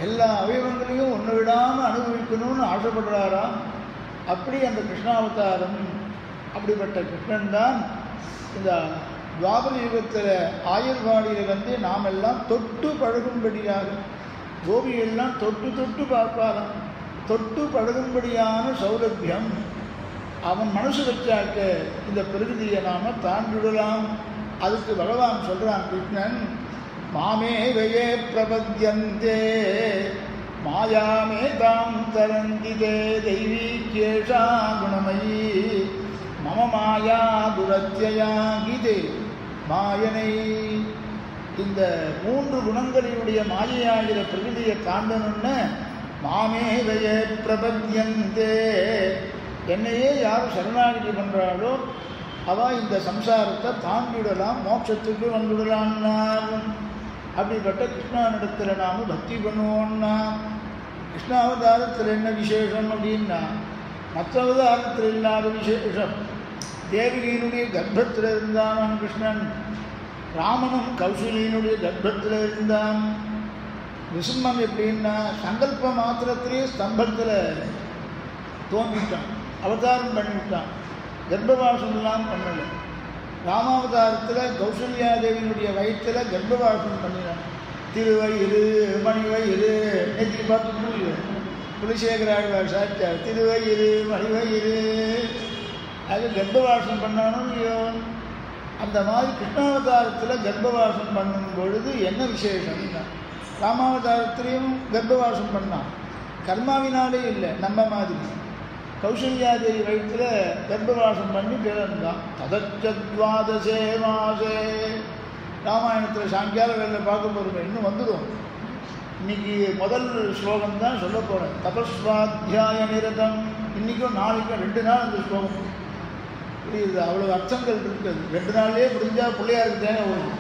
எல்லா அவயவங்களையும் ஒன்று விடாமல் அனுபவிக்கணும்னு ஆசைப்படுறாராம். அப்படி அந்த கிருஷ்ணாவதாரம், அப்படிப்பட்ட கிருஷ்ணன் தான் இந்த துவாபர யுகத்தில் ஆயுர்வாடியில் நாம் எல்லாம் தொட்டு பழகும்படியாக கோபியெல்லாம் தொட்டு தொட்டு பார்ப்பாராம். தொட்டு பழகும்படியான சௌலபியம் அவன் மனசு வச்சாக்க இந்த பிரகிருதியை நாம் தாண்டிவிடலாம். அதுக்கு பகவான் சொல்கிறான் கிருஷ்ணன், மாமேவையே பிரபத்யந்தே மாயாமே தாம் தரந்திதே தெய்வீகேஷா குணமயி மம மாயா துரத்யயா கீதே மாயனை. இந்த 3 குணங்களினுடைய மாயையாகிற பிரகிருதியை தாண்டணும்னு மாமேவையே பிரபத்யந்தே, என்னையே யார் சரணாகதி பண்ணுறாளோ அவள் இந்த சம்சாரத்தை தாண்டிவிடலாம், மோட்சத்துக்கு வந்துவிடலான்னார். அப்படிப்பட்ட கிருஷ்ணானிடத்தில் நாம் பக்தி பண்ணுவோம்னா, கிருஷ்ணாவதாரத்தில் என்ன விசேஷம் அப்படின்னா மற்ற அவதாரத்தில் இல்லாத விசேஷம். தேவகியினுடைய கர்ப்பத்தில் இருந்தான் கிருஷ்ணன், ராமனும் கௌசலியினுடைய கர்ப்பத்தில் இருந்தான். நிருசிம்மம் எப்படின்னா சங்கல்ப மாத்திரத்திலே ஸ்தம்பத்தில் தோன்றிட்டான், அவதாரம் பண்ணிவிட்டான், கர்ப்பவாசம்லாம் பண்ணலை. ராமாவதாரத்தில் கௌசல்யாதேவியினுடைய வயிற்றில் கர்ப்பவாசம் பண்ணினான். திருவயிறு மணிவயிறு நேற்று பார்த்து குலசேகராழ்வார் சாப்பிட்டார். திருவயிறு மணிவயிறு அது கர்ப்பவாசம் பண்ணானும் இல்லையோ. அந்த மாதிரி கிருஷ்ணாவதாரத்தில் கர்ப்பவாசம் பண்ணும் பொழுது என்ன விசேஷம்னா, ராமாவதாரத்திலையும் கர்ப்பவாசம் பண்ணான், கர்மாவினாலே இல்லை, நம்ம மாதிரி. கௌசல்யாதேவி வயிற்றில் கர்ப்பவாசம் பண்ணி பிறந்தான். ததச்சத்வாதசே மாசே, ராமாயணத்தில் சாயங்கால வேலை பார்க்க போகிறோம், இன்னும் வந்துடும். இன்னைக்கு முதல் ஸ்லோகம் தான் சொல்ல போகிறேன். தபஸ்வாத்தியாய நிரதம். இன்றைக்கும் நாளைக்கும் 2 நாள் அந்த ஸ்லோகம் புரியுது. அவ்வளோ அர்த்தங்கள் இருக்குது. 2 நாள்லேயே முடிஞ்சால் பிள்ளையாருக்கு தேவை வரும்,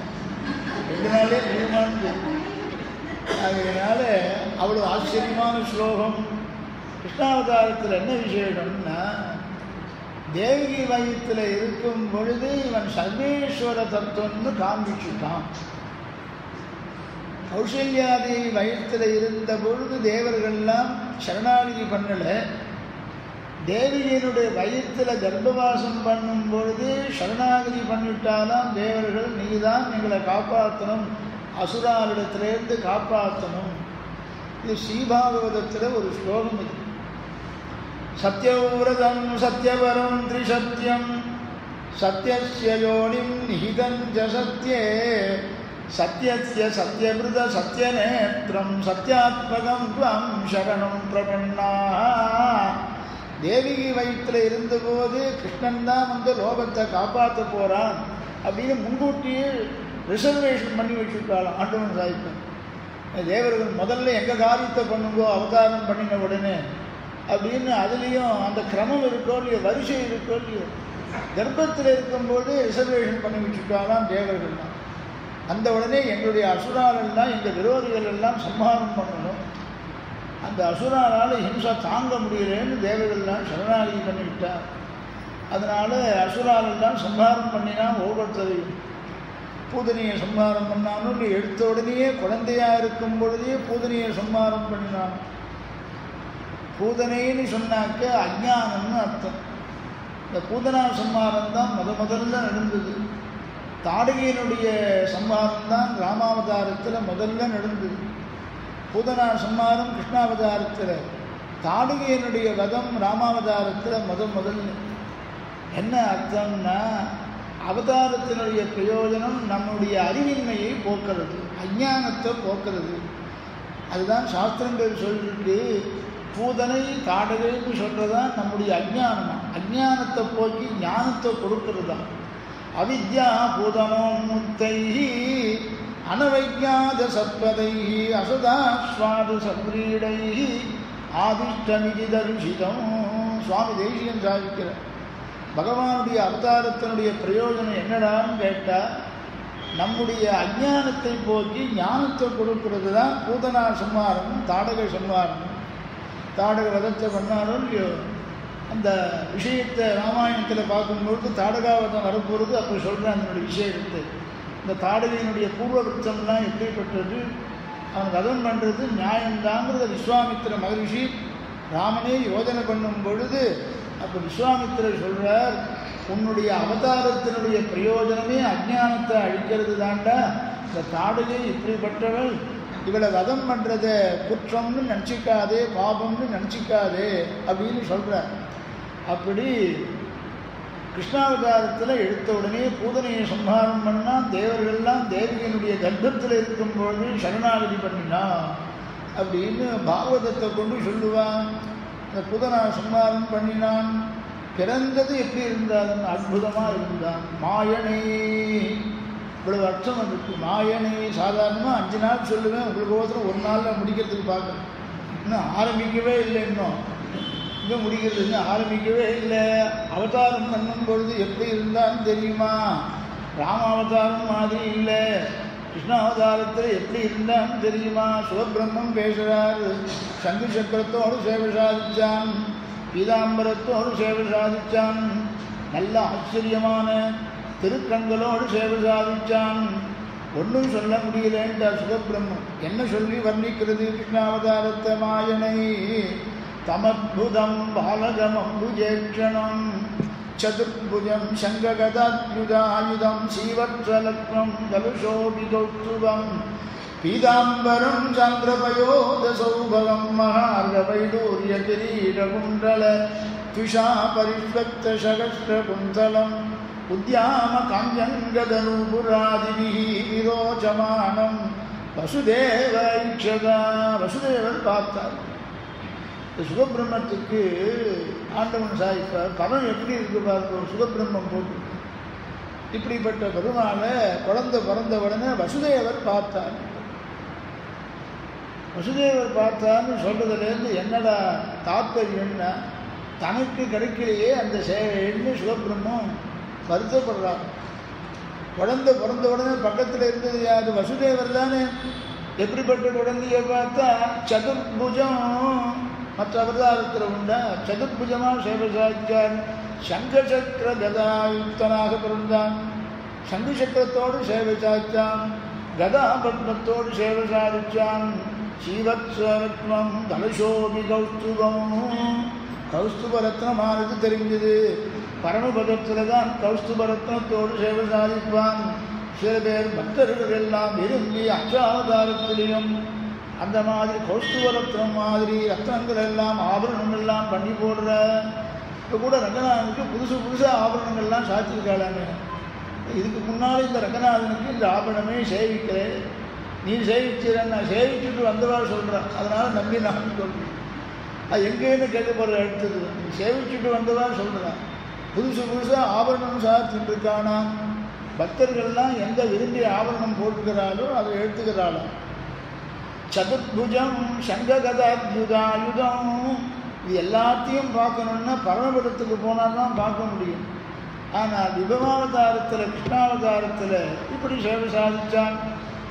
2 நாள்லேயே முடியுமான்னு. அதனால அவ்வளோ ஆச்சரியமான ஸ்லோகம். கிருஷ்ணாவதாரத்தில் என்ன விசேஷம்னா, தேவகி வயிற்றில் இருக்கும் பொழுது இவன் சர்வேஸ்வர தத்துவம்னு காண்பிச்சுட்டான். கௌசல்யாதேவி வயிற்றில் இருந்த பொழுது தேவர்கள்லாம் சரணாகதி பண்ணலை. தேவியினுடைய வயிற்றில் கர்ப்பவாசம் பண்ணும் பொழுது சரணாகதி பண்ணிவிட்டாலாம் தேவர்கள், நீதான் எங்களை காப்பாற்றணும், அசுராளிடத்திலேருந்து காப்பாற்றணும். இது ஸ்ரீபாகவதத்தில் ஒரு ஸ்லோகம். இது சத்யவிரதம் சத்யவரம் திரிசத்யம் சத்யஸ்ய யோனிம் நிஹிதம் ச சத்யே சத்யஸ்ய சத்யவிரத சத்யநேத்ரம் சத்யாத்மகம் த்வம் சரணம் பிரபன்னா. தேவிகி வயிற்றில் இருந்தபோது கிருஷ்ணன் தான் வந்து லோகத்தை காப்பாற்ற போகிறான் அப்படின்னு முன்கூட்டியே ரிசர்வேஷன் பண்ணி வச்சுட்டாலும் ஆண்டவன் சாதிப்பேன். தேவர்கள் முதல்ல எங்கள் காரியத்தை பண்ணுங்கோ அவதாரம் பண்ணின உடனே அப்படின்னு அதுலேயும் அந்த கிரமம் இருக்கோ இல்லையோ, வரிசை இருக்கோ இல்லையோ. கர்ப்பத்தில் இருக்கும்போது ரிசர்வேஷன் பண்ணி வச்சுட்டாலாம் தேவர்கள்லாம். அந்த உடனே எங்களுடைய அசுராலெல்லாம் எங்கள் விரோதிகள் எல்லாம் சம்ஹாரம் பண்ணணும். அந்த அசுராலால் ஹிம்சா தாங்க முடியலன்னு தேவர்கள்லாம் சரணாகதி பண்ணிவிட்டார். அதனால் அசுராலெல்லாம் சம்ஹாரம் பண்ணினா ஒவ்வொருத்தரையும் பூதனையை சம்ஹாரம் பண்ணாலும் எடுத்த உடனேயே குழந்தையாக இருக்கும் பொழுதே பூதனையை சம்ஹாரம் பண்ணினான். பூதனைன்னு சொன்னாக்க அஞ்ஞானம்னு அர்த்தம். இந்த பூதனா சம்ஹாரம் தான் முதல்ல நடந்தது. தாடகையினுடைய சம்ஹாரம் தான் ராமாவதாரத்தில் முதல்ல நடந்தது. பூதனா சம்ஹாரம் கிருஷ்ணாவதாரத்தில், தாடகையினுடைய வதம் ராமாவதாரத்தில் முதல்ல. என்ன அர்த்தம்னா அவதாரத்தினுடைய பிரயோஜனம் நம்முடைய அறிவின்மையை போக்குறது, அஞ்ஞானத்தை போக்குறது. அதுதான் சாஸ்திரங்கள் சொல்லிட்டு பூதனை தாடகைன்னு சொல்கிறதான் நம்முடைய அஞ்ஞானம். அஞ்ஞானத்தை போக்கி ஞானத்தை கொடுக்கறது தான். அவித்யா பூதனோன்முக்தை அனவைஜாத சத்பதை அசதாஸ்வாது சப்ரீடை ஆதிஷ்டமிதி தரிசிதம். சுவாமி தேசிகன் சாதிக்கிறார். பகவானுடைய அவதாரத்தினுடைய பிரயோஜனம் என்னடான்னு கேட்டால் நம்முடைய அஞ்ஞானத்தை போக்கி ஞானத்தை கொடுக்கறது தான் பூதனா சம்ஹாரம் தாடக சம்ஹாரம். தாடக வதத்தை பண்ணாலும் இல்லையோ அந்த விஷயத்தை ராமாயணத்தில் பார்க்கும்பொழுது தாடகாவதம் வரப்போகிறது. அப்போ சொல்கிறேன் அதனுடைய விஷயத்தை. இந்த தாடகையினுடைய பூர்வபட்சம்லாம் எப்படிப்பட்டது, அவன் வதம் பண்ணுறது நியாயம்தாங்கிறத விஸ்வாமித்திர மகரிஷி ராமனே யோஜனை பண்ணும் பொழுது அப்போ விஸ்வாமித்திரர் சொல்கிறார், உன்னுடைய அவதாரத்தினுடைய பிரயோஜனமே அஞ்ஞானத்தை அழிக்கிறது தாண்டா. இந்த தாடகை இப்படிப்பட்டவள், இவளை வதம் பண்ணுறத குற்றம்னு நினச்சிக்காதே, பாபம்னு நினச்சிக்காதே அப்படின்னு சொல்கிறார். அப்படி கிருஷ்ணாவதாரத்தில் எடுத்த உடனே பூதனையை சம்ஹாரம் பண்ணால் தேவர்கள்லாம் தேவியனுடைய கர்ப்பத்தில் இருக்கும்பொழுது சரணாகதி பண்ணினா அப்படின்னு பாகவதத்தை கொண்டு சொல்லுவான். இந்த பூதனா சம்ஹாரம் பண்ணினான். பிறந்தது எப்படி இருந்தாலும் அற்புதமாக இருந்தான். மாயனை, இவ்வளவு அர்த்தம் இருக்கு. மாயனை சாதாரணமாக 5 நாள் சொல்லுவேன், உங்களுக்கு ஒருத்தர் 1 நாளில் முடிக்கிறதுக்கு பார்க்கணும். இன்னும் ஆரம்பிக்கவே இல்லை, இன்னும் முடிக்கிறது இன்னும் ஆரம்பிக்கவே இல்லை. அவதாரம் பண்ணும் பொழுது எப்படி இருந்தான்னு தெரியுமா? ராமாவதாரம் மாதிரி இல்லை, கிருஷ்ணாவதாரத்தில் எப்படி இருந்தான்னு தெரியுமா? சிவபிரம்மம் பேசுகிறார். சங்கு சக்கரத்தோடு சேவை சாதிச்சான், பீதாம்பரத்தோடு சேவை சாதிச்சான், நல்ல ஆச்சரியமான திருக்கண்களோடு சேவை சாதிச்சான். ஒன்றும் சொல்ல முடியலேன்றார் சிவபிரம்மம். என்ன சொல்லி வர்ணிக்கிறது கிருஷ்ணாவதாரத்தை? மாயனை தமத்புதம் பாலகமம் புஜேக்ஷணம் சதுர்புஜம் சங்ககதாத்யுதாயுதம் சீவத்ரலக்னம் கலுஷோபிதௌத்ருவம் பீதாம்பரம் சந்திரபயோதசௌபகம் மகார்கவைடூரிய கிரீடகுண்டல துஷா பரிஷ்வக்த சகஸ்ரகுந்தலம் உத்யாம காஞ்சங்கதனூபுராதிபிஹி விரோச்சமானம் வசுதேவ இக்ஷதா. வசுதேவர் பார்த்தார். சுகபிரம்மத்துக்கு ஆண்டவன் சாதிப்பார். பலம் எப்படி இருக்கு பார்க்க, சுகபிரம்மம் போட்டு இப்படிப்பட்ட பெருமாளை குழந்தை பிறந்த உடனே வசுதேவர் பார்த்தார். வசுதேவர் பார்த்தார்னு சொல்றதுலேருந்து என்னடா தாத்பரியம்னா, தனக்கு கிடைக்கலையே அந்த சேவைன்னு சுகபிரம்மம் வருத்தப்படுறார். குழந்தை பிறந்த உடனே பக்கத்தில் இருந்தது யாரு? வசுதேவர் தானே. எப்படிப்பட்ட குழந்தைய பார்த்தா சதுர்புஜம், மற்ற அவதாரத்தில் உண்டா சதுர்புஜமாக சேவை சாதிச்சார். சங்கசக்கர கதாயுக்தனாக பிறந்தான். சங்கு சக்கரத்தோடு சேவை சாதித்தான், கதா பத்மத்தோடு சேவை சாதிச்சான். சீவத்ஸ்வரத்னம் தலசோபி கௌஸ்துபம், கௌஸ்துபரத்னமானது தெரிஞ்சது. பரமபதத்தில் தான் கௌஸ்துபரத்னத்தோடு சேவை சாதிப்பான். சில பேர் பக்தர்கள் எல்லாம் விரும்பி அச்சாவதாரத்திலையும் அந்த மாதிரி கௌஸ்துபரத்னம் மாதிரி ரத்னங்கள் எல்லாம் ஆபரணங்கள் எல்லாம் பண்ணி போடுற. இப்போ கூட ரங்கநாதனுக்கு புதுசாக ஆபரணங்கள்லாம் சாத்திருக்காளாங்க. இதுக்கு முன்னால் இந்த ரங்கநாதனுக்கு இந்த ஆபரணமே சேவிக்கிறேன், நீ சேவிச்சிடன்னு நான் சேவிச்சுட்டு வந்தவா சொல்கிறேன். அதனால் நம்பி நான் சொல்கிறேன். அது எங்கேன்னு கேட்கப்படுற எடுத்தது. நீ சேவிச்சுட்டு வந்தவா சொல்கிறேன். புதுசாக ஆபரணம் சாத்திட்டு இருக்கானா. பக்தர்கள்லாம் எந்த விரும்பிய ஆபரணம் போட்டுக்கிறாளோ அதை எடுத்துக்கிறாளோ. சதுர்புஜம் சங்ககதாத்யுதாயுதம், இது எல்லாத்தையும் பார்க்கணுன்னா பரமபதத்துக்கு போனால் தான் பார்க்க முடியும். ஆனால் விபவாவதாரத்தில் கிருஷ்ணாவதாரத்தில் இப்படி சேவை சாதித்தான்.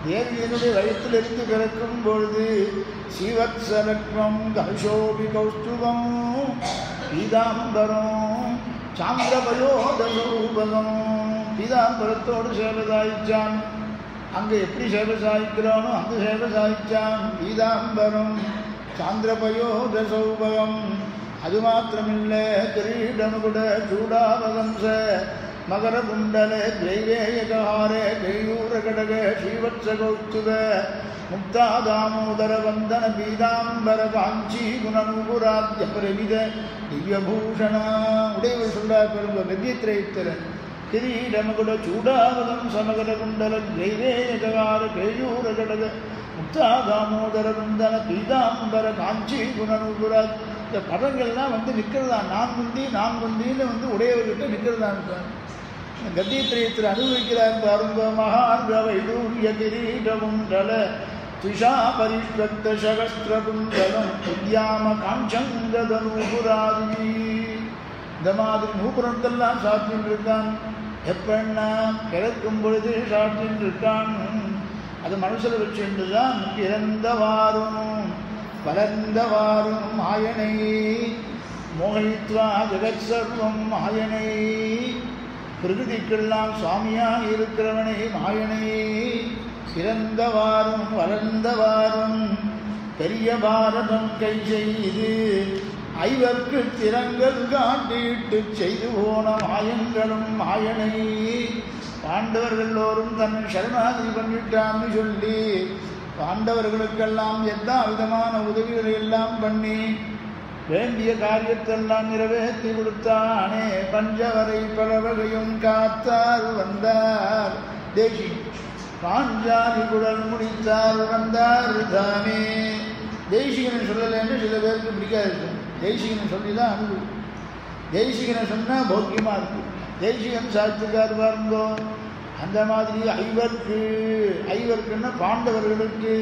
தேவியனுடைய வயிற்றிலிருந்து பிறக்கும் பொழுது ஸ்ரீவத்சரத்வம் கர்ஷோபி கௌஸ்துபம் பீதாம்பரம் சாந்திரபயோதரூபகம் பீதாம்பரத்தோடு சேவை சாதிச்சான். அங்கே எப்படி சேவை சாதிக்கிறானோ அங்கே சேவை சாதிச்சான். பீதாம்பரம் சாந்திரபயோதசௌபகம். அது மாத்திரமில்லை, கிரீடமுகுட சூடாவகம்ச மகர குண்டல கிரைவேயகார கையூர கடக ஸ்ரீவத்ச கௌஸ்துப முக்தா தாமோதர வந்தன பீதாம்பர காஞ்சி குணநூபுராத்ய பிரவித திவ்யபூஷணா. உடையவர் சொல்றார் பெரும்ப வெத்தியத்திரைத்தர கிரீடமுகுட சூடாவகம் சமகர குண்டல கிரைவேயகார கையூர கடக முக்தா தாமோதர வந்தன பீதாம்பர காஞ்சி குணநூபுராத். இந்த பதங்கள்லாம் நிற்கிறதான். நான் முந்தின்னு உடையவர்கிட்ட நிற்கிறதான். கத்தியத்திரயத்தில் அனுபவிக்கிறார் பாருங்க. மகார்கவைடூரிய கிரீடகுண்டல துஷா பரிஷ்வக்த சகஸ்திரகுண்டலம் உத்யாம காஞ்சங்கதனூபுராதி. இந்த மாதிரி நூபுரத்தெல்லாம் சாத்தின்னு இருக்கான். எப்பன்னா கிழக்கும் பொழுது சாத்தின்னு இருக்கான். அது மனசில் வச்சுதான் இறந்தவாறும் வளர்ந்தவாறும் மாயனை மோகித்வா ஜெகத் சர்வம் மாயனை. பிரகிருதிக்கெல்லாம் சுவாமியாக இருக்கிறவனை மாயனை. இறந்தவாறும் வளர்ந்தவாறும் பெரிய பாரதம் கை செய்து ஐவர்க்கு திறங்கள் காட்டிட்டு செய்து போன மாயங்களும் மாயனை. பாண்டவர்கள் எல்லோரும் தன்னை சரணாகதி பண்ணிட்டான்னு சொல்லி பாண்டவர்களுக்கெல்லாம் எல்லா விதமான உதவிகளை எல்லாம் பண்ணி வேண்டிய காரியத்தெல்லாம் நிறைவேற்றி கொடுத்தானே. பஞ்சவரை பலவகையும் காத்தார் வந்தார் தேசி பாஞ்சாலி குடல் முடித்தார் வந்தார் தானே. தேசிகனை சொல்லலைன்னு சில பேருக்கு பிடிக்காது. தேசிகனை சொல்லி தான் அனுபவம். தேசிகனை சொன்னால் போக்கியமாக இருக்குது. தேசிகன் சாதித்துக்கார் பாருங்கோ. அந்த மாதிரி ஐவர்க்குன்னா பாண்டவர்களுக்கு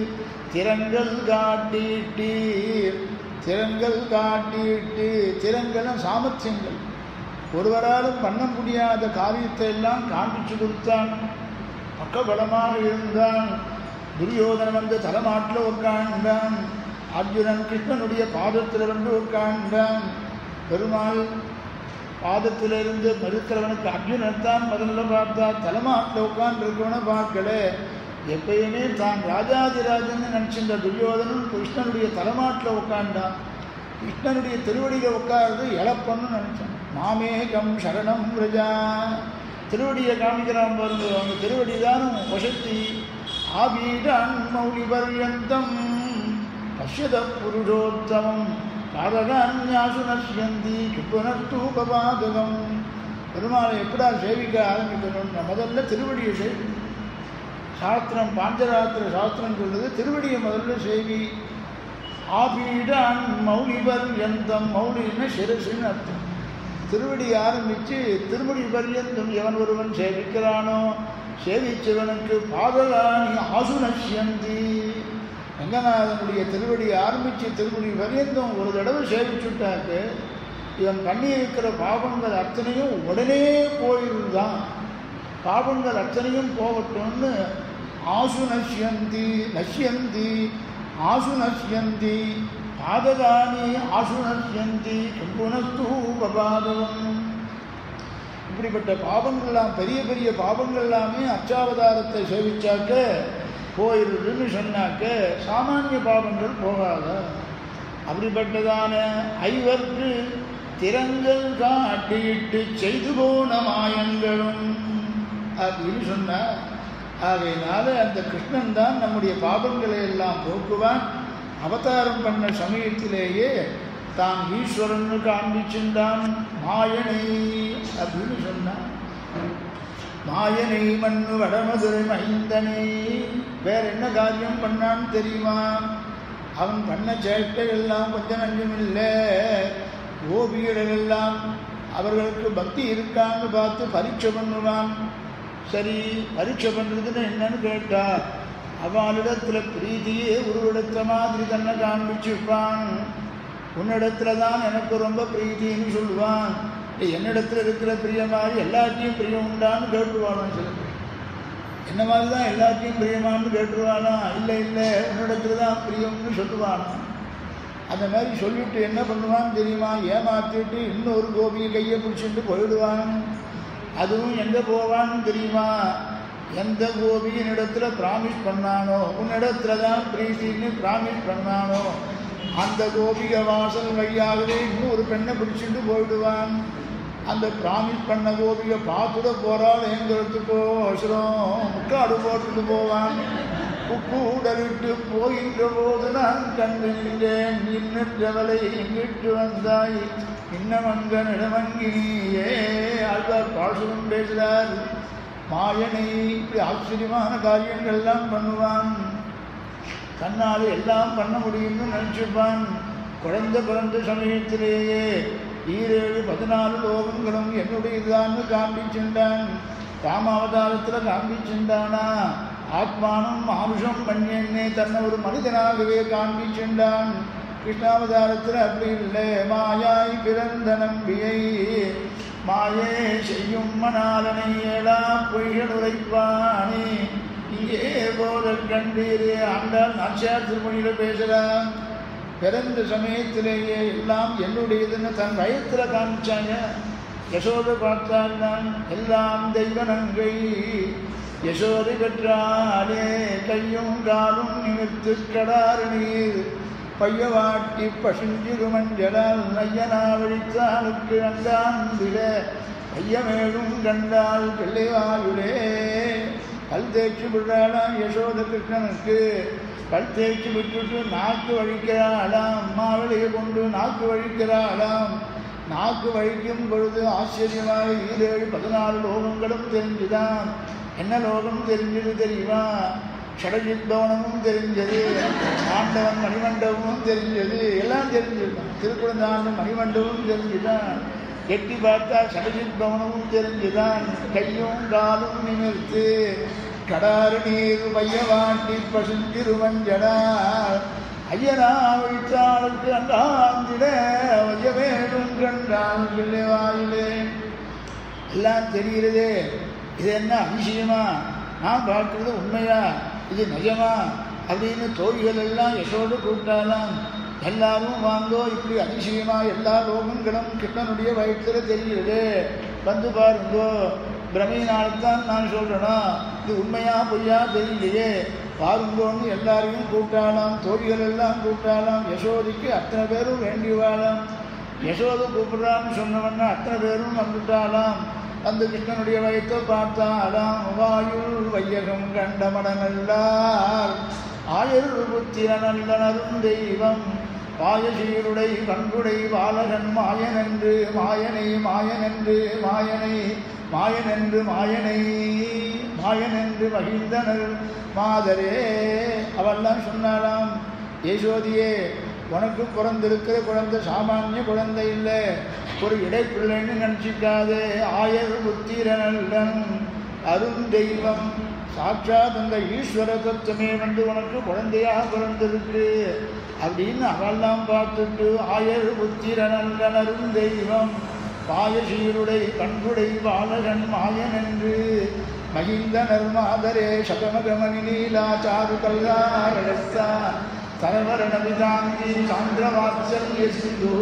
திறங்கள் காட்டிட்டு திறங்களும் சாமர்த்தியங்கள் ஒருவராலும் பண்ண முடியாத காரியத்தை எல்லாம் காண்பிச்சு கொடுத்தான். பக்கபலமாக இருந்தான். துரியோதனன் தலைமாட்டில் உட்கார்ந்தான். அர்ஜுனன் கிருஷ்ணனுடைய பாதத்தில் உட்கார்ந்தான். பெருமாள் பாதத்திலிருந்து மறுக்கிறவனுக்கு அர்ஜுனன் தான் முதல்ல பார்த்தா. தலைமாட்டில் உட்கார்ந்துருக்கவனை பார்க்கல. எப்பயுமே தான் ராஜாதிராஜன் நினச்சிருந்த துரியோதனன் கிருஷ்ணனுடைய தலைமாட்டில் உட்கார்ந்தான். கிருஷ்ணனுடைய திருவடியில் உட்கார்றது இழப்பன்னு நினச்சான். மாமேகம் சரணம் பிரஜா. திருவடியை காமிக்கிறான் பாருங்க. அந்த திருவடி தானும் வசத்தி. ஆபீடான் மௌலி பர்யந்தம் பஷ்யத புருஷோத்தமம் பாதகான்யாசு நஷ்யந்தி கிருபனஸ்தூபாதகம். பெருமாளை எப்படா சேவிக்க ஆரம்பிக்கணும்? முதல்ல திருவடியை சேவி. சாஸ்திரம் பாஞ்சராத்திர சாஸ்திரம் சொல்றது திருவடியை முதல்ல சேவி. ஆபீடான் மௌலி பர்யந்தம். மௌலின்னா சிரசுன்னு அர்த்தம். திருவடி ஆரம்பித்து திருவடி பர்யந்தம் எவன் ஒருவன் சேவிக்கிறானோ சேவிச்சவனுக்கு பாதகானி ஆசு நஷ்யந்தி. ரங்கநாதனுடைய திருவடி ஆரம்பித்து திருவடி பர்யந்தம் ஒரு தடவை சேவிச்சுட்டாக்கு இவன் பண்ணியிருக்கிற பாவங்கள் அத்தனையும் உடனே போயிருந்தான். பாவங்கள் அத்தனையும் போகட்டும்னு ஆசு நஷ்யந்தி ஆசு நஷ்யந்தி பாதகானி ஆசு நஷ்யந்தி கம்புனஸ்தூபாதகம். இப்படிப்பட்ட பாவங்கள்லாம் பெரிய பெரிய பாவங்கள் எல்லாமே அச்சாவதாரத்தை சேவிச்சாக்க போயிருதுன்னு சொன்னாக்க சாமானிய பாவங்கள் போகாத. அப்படிப்பட்டதான ஐவர்க்கு திறங்கள் காட்டிட்டு செய்து போன மாயங்களும் அப்படின்னு சொன்னார். ஆகையினால அந்த கிருஷ்ணன் தான் நம்முடைய பாவங்களை எல்லாம் போக்குவான். அவதாரம் பண்ண சமயத்திலேயே தான் ஈஸ்வரன்னு காண்பிச்சுட்டான். மாயனை அப்படின்னு சொன்னான். மாயனை மண்ணு வடமதுரை மைந்தனை. வேற என்ன காரியம் பண்ணான்னு தெரியுமா? அவன் பண்ண சேட்டை எல்லாம் கொஞ்சம் நஞ்சம் இல்லை. கோபிகளெல்லாம் அவர்களுக்கு பக்தி இருக்கான்னு பார்த்து பரீட்சை பண்ணுவான். சரி, பரீட்சை பண்ணுறதுன்னு என்னன்னு கேட்டா அவளிடத்தில் பிரீதியே உருவெடுத்த மாதிரி தன்னை காண்பிச்சுப்பான். உன்னிடத்துல தான் எனக்கு ரொம்ப பிரீத்தின்னு சொல்லுவான். என்னிடத்தில் இருக்கிற பிரியம் மாதிரி எல்லாத்தையும் பிரியம் உண்டான்னு கேட்டுருவாளாம். சில பேர் என்ன மாதிரி தான் எல்லாத்தையும் பிரியமானு கேட்டுருவாளாம். இல்லை இல்லை உன்னிடத்துல தான் பிரியம்னு சொல்லுவானாம். அந்த மாதிரி சொல்லிவிட்டு என்ன பண்ணுவான்னு தெரியுமா, ஏமாற்றிட்டு இன்னொரு கோபியை கையை பிடிச்சிட்டு போயிடுவான். அதுவும் எங்கே போவான்னு தெரியுமா, எந்த கோபியின் இடத்துல ப்ராமிஸ் பண்ணானோ உன்னிடத்துல தான் பிரீத்தின்னு ப்ராமிஸ் பண்ணானோ அந்த கோபிகை வாசல் வழியாகவே இன்னொரு பெண்ணை பிடிச்சிட்டு போயிடுவான். அந்த ப்ராமிஸ் பண்ண கோபிகை பார்த்துட போகிறாள் எங்கிறதுக்கோ அவசரம் முக்காடு போட்டுட்டு போவான். கூடலிட்டு போகின்ற போது நான் கண்டு நின்றேன், இன்னற்றவளை இங்கிட்டு வந்தாய் இன்னமங்கன் இடமங்கினியே. ஆழ்வார் பாசுரம் பேசுகிறார். மாயனை இப்படி ஆச்சரியமான காரியங்கள்லாம் பண்ணுவான். தன்னால் எல்லாம் பண்ண முடியும்னு நினச்சிப்பான். குழந்தை பிறந்த சமயத்திலேயே 14 லோகங்களும் என்னுடையதான்னு காண்பிச்சுட்டான். ராமாவதாரத்தில் காண்பிச்சுட்டானா, ஆத்மானம் மானுஷம் பண்ணியன்னே தன்னை ஒரு மனிதனாகவே காண்பிச்சுட்டான். கிருஷ்ணாவதாரத்தில் அப்படி இல்லை. மாயாய் பிறந்த நம்பியை மாயே செய்யும் மணாலனை ஏழா பொய்கள் உரைப்பானே. இங்கே போத கண்டீரே ஆண்டாள் நாச்சியார் திருமொழியில் பேசுகிறான். பிறந்த சமயத்திலேயே எல்லாம் என்னுடையதுன்னு தன் வயத்தில் காமிச்சாங்க. யசோதை பார்த்தால் நான் எல்லாம் தெய்வ நங்கை யசோதை பெற்றாலே கையும் காலும் நிமிர்த்து கடாறு நீர் பையவாட்டி பசுஞ்சிறு மஞ்சளால் நையனா வழித்தாளுக்கு அண்டாண்டிட ஐயமேலும் கண்டால் பிள்ளைவாயுளே. கல் தேய்ச்சி விடுறாளாம் யசோத கிருஷ்ணனுக்கு. கல் தேய்ச்சி விட்டுட்டு நாக்கு வழிக்கிறாளாம். அம்மாவளையை கொண்டு நாக்கு வழிக்கிறாளாம். நாக்கு வழிக்கும் பொழுது ஆச்சரியமாக 14 லோகங்களும் தெரிஞ்சுதான். என்ன லோகம் தெரிஞ்சது தெரியுமா, ஷடஜித்பவனமும் தெரிஞ்சது, ஆண்டவன் மணிமண்டபமும் தெரிஞ்சது, எல்லாம் தெரிஞ்சுதான். திருக்குழந்தாண்ட மணிமண்டபமும் தெரிஞ்சுதான். எட்டி பார்த்தா ஷடஜித்பவனமும் தெரிஞ்சுதான். கையும் காலும் நிமிர்த்து கடாறு நீர் வையவாட்டி பசுஞ்சிருவஞ்சடா ஐயனா வைத்தாளுக்கு அண்டாந்திட வையவேடும் கண்டால் பிள்ளைவாயிலே. எல்லாம் தெரிகிறதே, இது என்ன அதிசயமா, நான் பார்க்குறது உண்மையா, இது நிஜமா அப்படின்னு தோழிகள் எல்லாம் யசோடு கூப்பிட்டாலாம். எல்லாரும் வாங்கோ, இப்படி அதிசயமா எல்லா லோகங்களும் கிருஷ்ணனுடைய வயிற்றில் தெரிகிறது, வந்து பாருங்கோ. பிரமையினால்தான் நான் சொல்கிறேனா, இது உண்மையா பொய்யா தெரியலையே, பாருங்கோன்னு எல்லாரையும் கூப்பிட்டாலாம். தோழிகள் எல்லாம் கூப்பிட்டாலாம். யசோதிக்கு அத்தனை பேரும் வேண்டிவாளாம். யசோதை கூப்பிட்றான்னு சொன்னவன்னா அத்தனை பேரும் வந்துட்டாலாம். அந்த கிருஷ்ணனுடைய வயத்தை பார்த்தாலாம். வாயுள் வையகம் கண்டமடனல்லார் ஆயுள் புத்திரனல்லனரும் தெய்வம் பாயசீருடை கண்குடை பாலகன் மாயனென்று மாயனை மாயனென்று மாயனை மாயனென்று மாயனை மாயனென்று மகிழ்ந்தனர் மாதரே. அவெல்லாம் சொன்னாலாம், யசோதியே உனக்கு பிறந்திருக்கிற குழந்தை சாமானிய குழந்தை இல்லை, ஒரு இடைப்பிள்ளைன்னு நினச்சிக்காதே. ஆயர் புத்திரனல்லன் அருந்தெய்வம் சாட்சாத் அந்த ஈஸ்வர தத்துவமே வந்து உனக்கு குழந்தையாக பிறந்திருக்கு அப்படின்னு அவெல்லாம் பார்த்துட்டு, ஆயர் புத்திரனல்லன் அருந்தெய்வம் பாயசீருடை கண்குடை பாலகன் மாயன் என்று மகிந்தனர் மாதரே. சதமகமணி நீலா சாரு கல்லாரஸ்தா சரவரணவிதாங்கி சாந்திரவாத்சல்ய சிந்து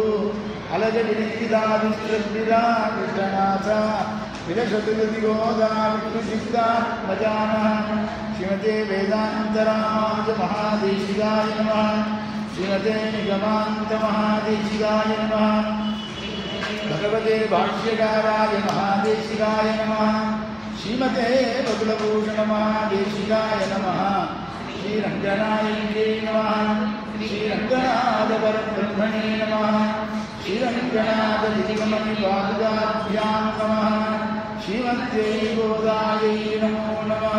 அலஜ விரிக்கிதா விஸ்ரபிதா கிருஷ்ணநாதா விரசதுதி கோதா விஷ்ணுசித்தா மஜான ஸ்ரீமதே வேதாந்தராமானுஜ மகாதேசிகாய நமः. ஸ்ரீமதே நிகமாந்த மகாதேசிகாய நமः. பகவதே பாஷ்யகாராய மகாதேசிகாய நமः. ஸ்ரீமதே பகுலபூஷண மகாதேசிகாய நமः. ஸ்ரீரங்கநாயகே நமः. ஸ்ரீரங்கநாதபரபிரம்மணே நமः. ஸ்ரீரங்கநாததிதிகமணி பாதுகாபியாம் நமः. ஸ்ரீமத்யே கோதாயை நமோ நமः.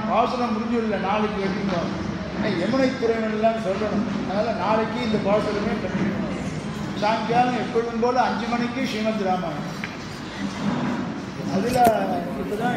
பாசுரம் முடிஞ்சுள்ள நாளைக்கு வைக்கணும். யமுனை துறைவெல்லாம் சொல்லணும். அதனால் நாளைக்கு இந்த பாசுரமே கண்டிக்கணும். சாயங்காலம் எப்பொழுதும் போல் 5 மணிக்கு ஸ்ரீமத் ராமாயணம். அதில் இப்போ தான்